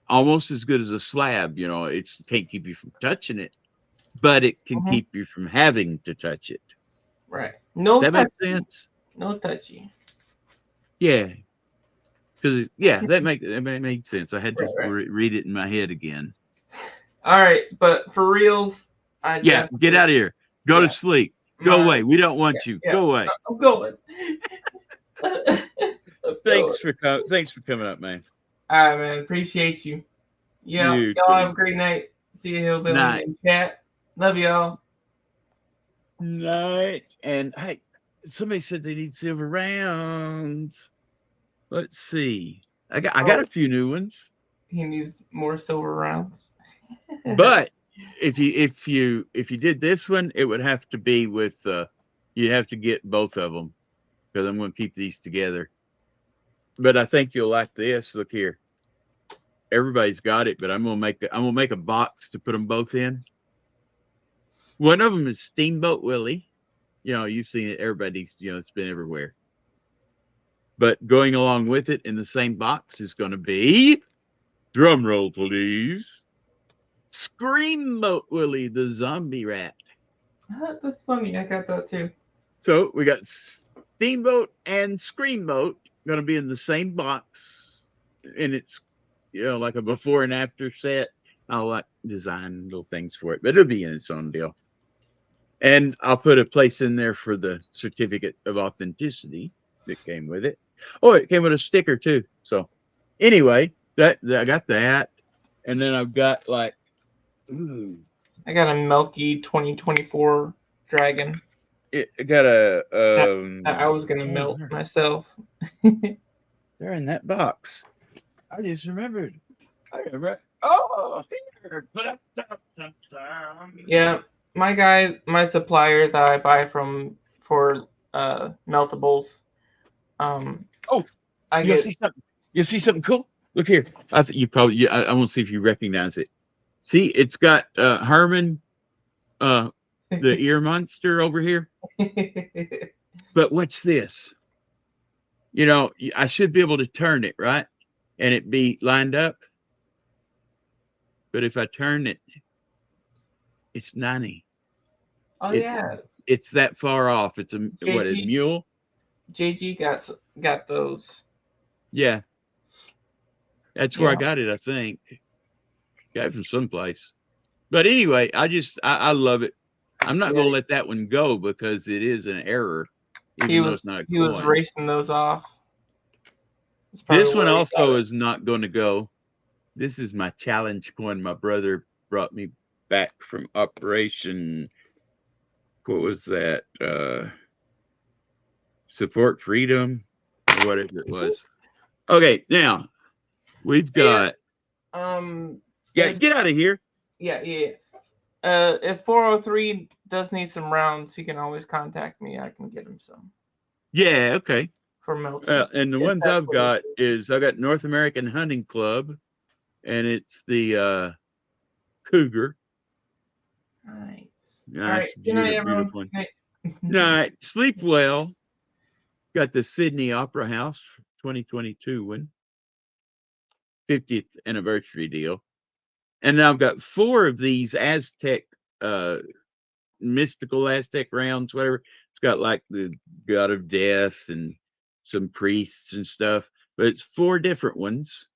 almost as good as a slab. You know, it can't keep you from touching it, but it can Mhm. keep you from having to touch it. Right. Does No that make touchy. sense? No touchy. Yeah, because that made sense. I had to Right. read it in my head again. All right, but for reals, I Yeah, get definitely, out of here. Go to yeah, sleep. Go my, away. We don't yeah, want you. yeah. Go away. I'm going. I'm going. Thanks for coming up, man. All right, man. Appreciate you. Yeah, You y'all have too. a great night. See you, hillbillies Night. in chat. Love y'all. Night. And hey, somebody said they need silver rounds. Let's see. I got Oh, a few new ones. he needs more silver rounds. But if you did this one, it would have to be with you'd have to get both of them because I'm going to keep these together. But I think you'll like this. Look here. Everybody's got it, but I'm gonna make a box to put them both in. One of them is Steamboat Willie. You know, you've seen it. Everybody's, it's been everywhere. But going along with it in the same box is going to be, drum roll, please, Screamboat Willie, the zombie rat. That's funny. I got that too. So we got Steamboat and Screamboat going to be in the same box, and it's like a before and after set. I'll like design little things for it, but it'll be in its own deal. And I'll put a place in there for the certificate of authenticity that came with it. Oh, it came with a sticker too. So anyway, that I got that, and then I've got like, ooh, I got a Milky 2024 dragon I got a that I was gonna oh, melt myself. they're in that box. I just remembered. I remember. Oh, here. Yeah, my supplier that I buy from for meltables. Oh, I you'll get see something. You'll see something cool. Look here. I think you probably. Yeah, I want to see if you recognize it. See, it's got Herman, the ear monster over here. But watch this. I should be able to turn it right, and it be lined up. But if I turn it, it's 90. Oh It's yeah, it's that far off. It's a JG mule? JG got those. Yeah, that's where I Yeah, got it. I think got it from someplace. But anyway, I love it. I'm not yeah. going to let that one go because it is an error, even though it's not a He was coin. racing those off. That's probably This one where he got also it. is not going to go. This is my challenge coin. My brother brought me back from Operation. What was that? Support Freedom or whatever it was. Okay, now we've Yeah. got. Yeah, If get out of here. yeah. If 403 does need some rounds, he can always contact me. I can get him some Yeah, okay. for melting. And the If ones that's I've what it got is. I got North American Hunting Club, and it's the cougar. Nice. All right. Nice, Good night, beautiful, everyone. beautiful one. Good night. Night, sleep well. Got the Sydney Opera House 2022 one, 50th anniversary deal. And now I've got 4 of these Aztec, mystical Aztec rounds, whatever. It's got like the god of death and some priests and stuff, but it's 4 different ones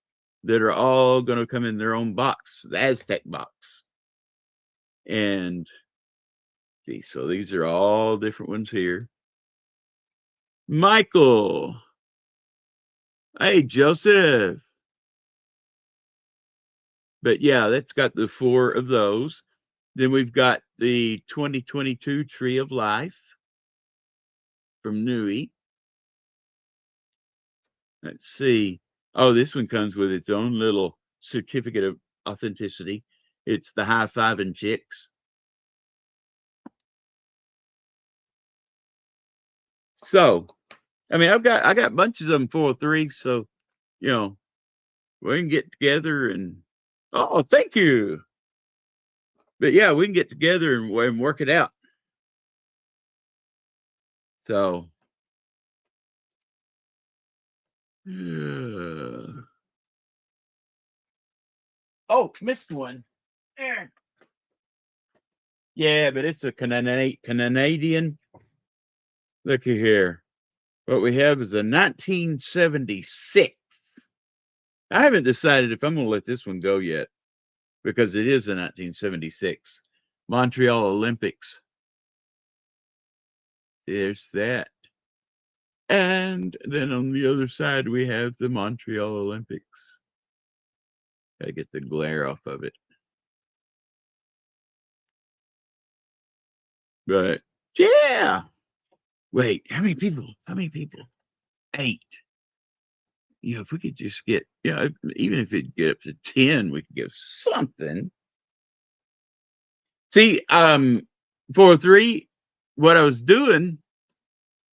that are all going to come in their own box, the Aztec box. And see, so these are all different ones here. Michael, Hey, Joseph. But yeah, that's got the 4 of those. Then we've got the 2022 Tree of Life from Nui. Let's see. Oh, this one comes with its own little certificate of authenticity. It's the High Five and Chicks. So, I mean, I got bunches of them 403. So, you know, we can get together and oh, thank you. But yeah, we can get together and work it out. So, oh, missed one. Yeah, but it's a Canadian. Looky here. What we have is a 1976. I haven't decided if I'm going to let this one go yet because it is a 1976 Montreal Olympics. There's that. And then on the other side, we have the Montreal Olympics. Gotta get the glare off of it. But yeah. Wait, how many people? How many people? 8. You know, if we could just get, you know, even if it get up to 10, we could give something. See, 403, what I was doing,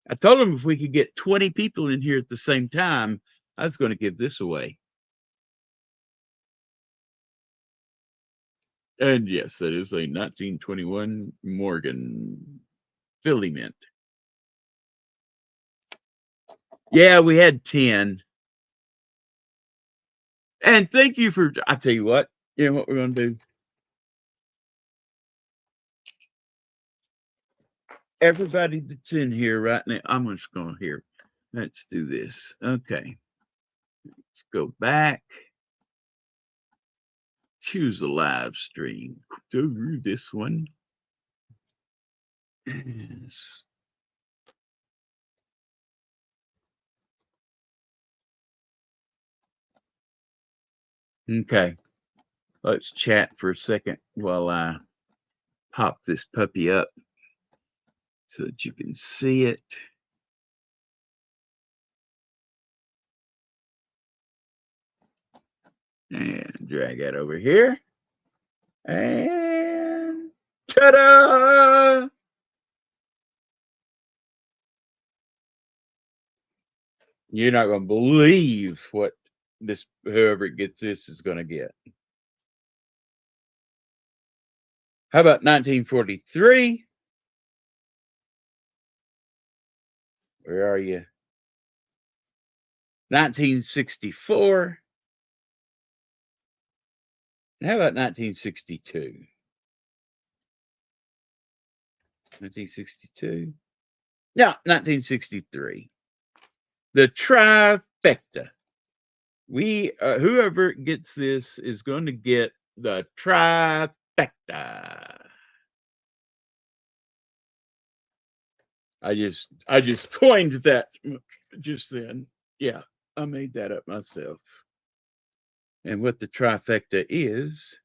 I told them if we could get 20 people in here at the same time, I was going to give this away. And yes, that is a 1921 Morgan Philly Mint. Yeah, we had 10. And thank you for, I tell you what, you know what we're going to do? Everybody that's in here right now, I'm just going to here. Let's do this. Okay. Let's go back. Choose a live stream. Do this one. Yes. Okay. Let's chat for a second while I pop this puppy up so that you can see it. And drag that over here. And ta-da! You're not going to believe what this whoever gets this is going to get. How about 1943? Where are you? 1964. How about 1962? 1962? No, 1963. The trifecta. We whoever gets this is going to get the trifecta. I just coined that just then. Yeah, I made that up myself. And what the trifecta is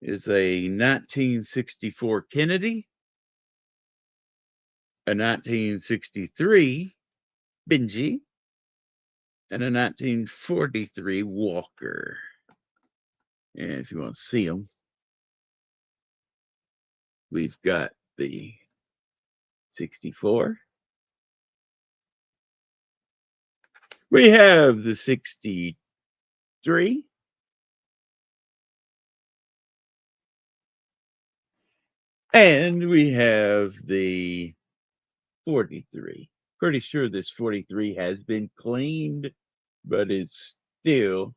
a 1964 Kennedy, a 1963 Benji, and a 1943 Walker. And if you want to see them, we've got the 64. We have the 63. And we have the 43. Pretty sure this 43 has been cleaned, but it's still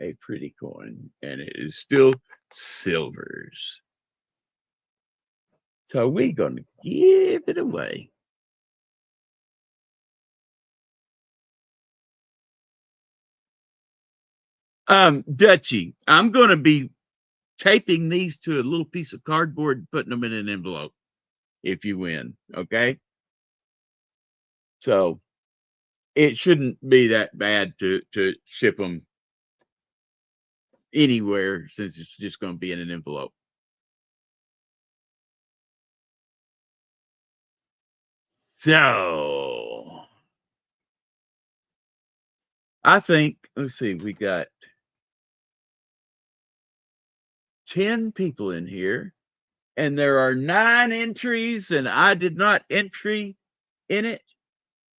a pretty coin and it is still silvers. So we're going to give it away. Dutchie, I'm going to be taping these to a little piece of cardboard and putting them in an envelope if you win. Okay. So it shouldn't be that bad to ship them anywhere since it's just going to be in an envelope. So I think, let's see, we got 10 people in here, and there are 9 entries, and I did not entry in it.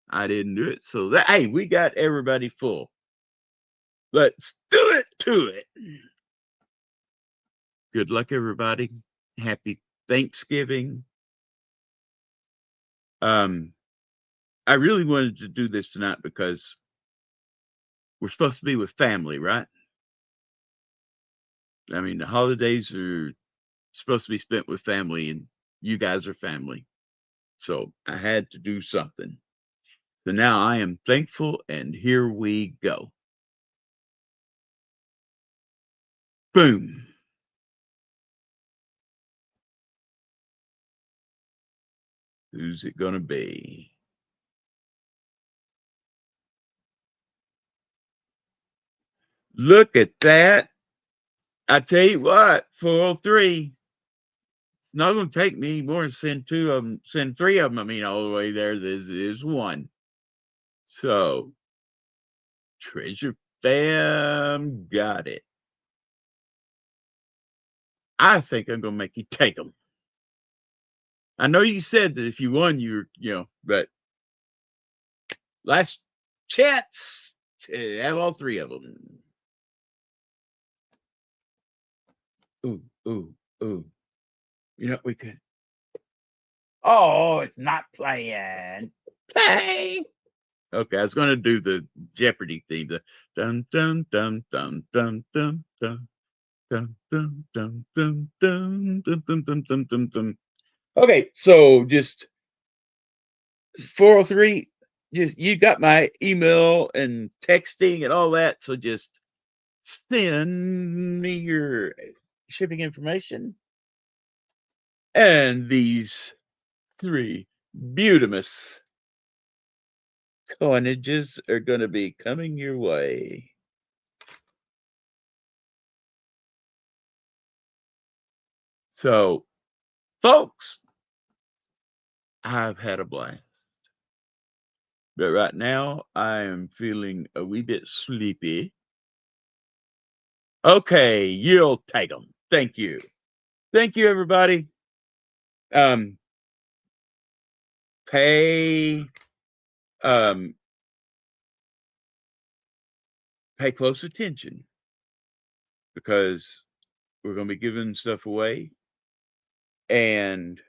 I didn't do it. So that, hey, we got everybody full. Let's do it to it. Good luck, everybody. Happy Thanksgiving. I really wanted to do this tonight because we're supposed to be with family, right? I mean, the holidays are supposed to be spent with family, and you guys are family. So I had to do something. So now I am thankful, and here we go. Boom. Who's it going to be? Look at that. I tell you what, 403. It's not going to take me more than send 2 of them, send 3 of them. I mean, all the way there. This is 1. So, Treasure Fam got it. I think I'm going to make you take them. I know you said that if you won, but last chance to have all 3 of them. Ooh, ooh, ooh. We could. Oh, it's not playing. Play. Okay, I was going to do the Jeopardy theme. The dum dum dum dum dum dum dum dum dum dum dum dum dum dum dum dum dum dum. Okay, so just 403. Just you got my email and texting and all that. So just send me your shipping information. And these 3 beautimous coinages are going to be coming your way. So, folks, I've had a blast. But right now, I am feeling a wee bit sleepy. Okay, you'll take them. Thank you. Thank you, everybody. Um, pay um pay close attention because we're going to be giving stuff away, and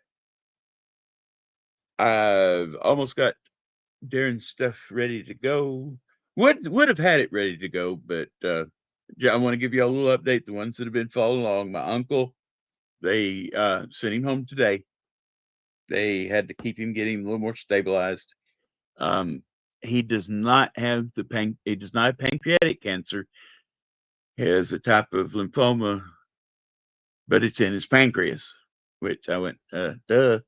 I've almost got Darren's stuff ready to go. Would have had it ready to go, but I want to give you a little update. The ones that have been following along, my uncle, they sent him home today. They had to keep him, get him a little more stabilized. He does not have he does not have pancreatic cancer. He has a type of lymphoma, but it's in his pancreas. Which I went, duh.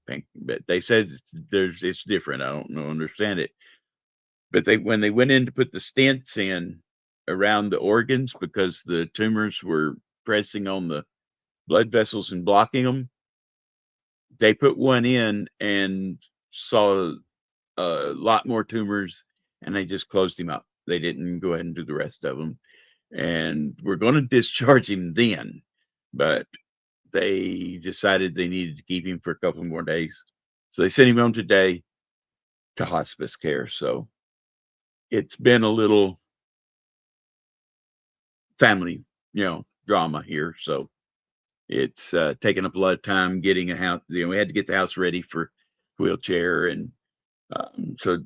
But they said it's different. I don't understand it. But when they went in to put the stents in around the organs because the tumors were pressing on the blood vessels and blocking them, they put one in and saw a lot more tumors, and they just closed him up. They didn't go ahead and do the rest of them, and we're going to discharge him then, but they decided they needed to keep him for a couple more days, so they sent him home today to hospice care. So it's been a little family, drama here. So it's taken up a lot of time getting a house. We had to get the house ready for wheelchair, and so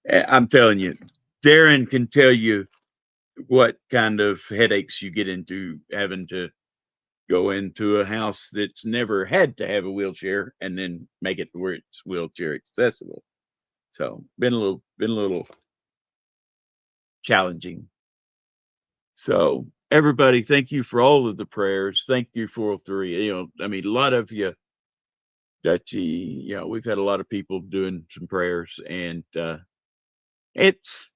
I'm telling you, Darren can tell you what kind of headaches you get into having to go into a house that's never had to have a wheelchair and then make it where it's wheelchair accessible. So been a little challenging. So everybody, thank you for all of the prayers. Thank you, 403. I mean, a lot of you that we've had a lot of people doing some prayers, and It's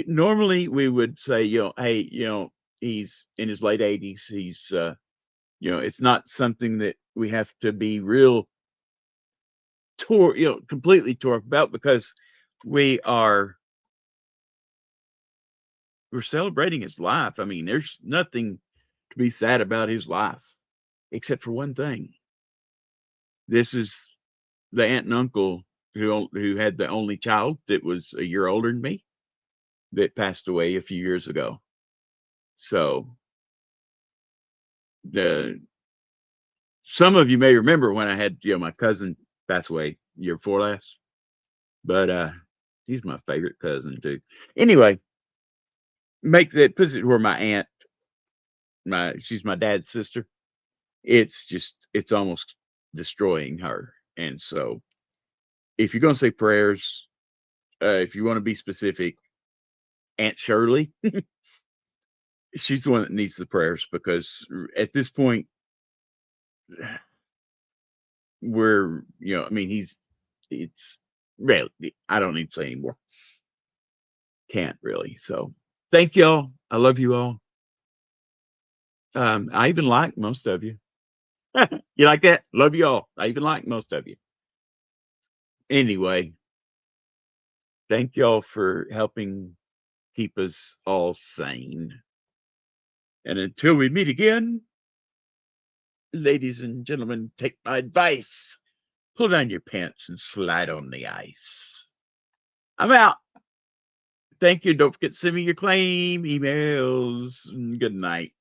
normally we would say, hey, he's in his late 80s. He's it's not something that we have to be real completely tore up about, because we are we're celebrating his life. I mean, there's nothing to be sad about his life, except for one thing. This is the aunt and uncle who had the only child that was a year older than me, that passed away a few years ago. So the some of you may remember when I had my cousin pass away year before last, but he's my favorite cousin too. Anyway, puts it where my aunt, she's my dad's sister. It's almost destroying her. And so if you're going to say prayers, if you want to be specific, Aunt Shirley, she's the one that needs the prayers, because at this point, I mean, it's really, I don't need to say anymore. Can't really. So thank y'all. I love you all. I even like most of you. You like that? Love you all. I even like most of you. Anyway, thank y'all for helping keep us all sane. And until we meet again, ladies and gentlemen, take my advice. Pull down your pants and slide on the ice. I'm out. Thank you. Don't forget to send me your claim emails. Good night.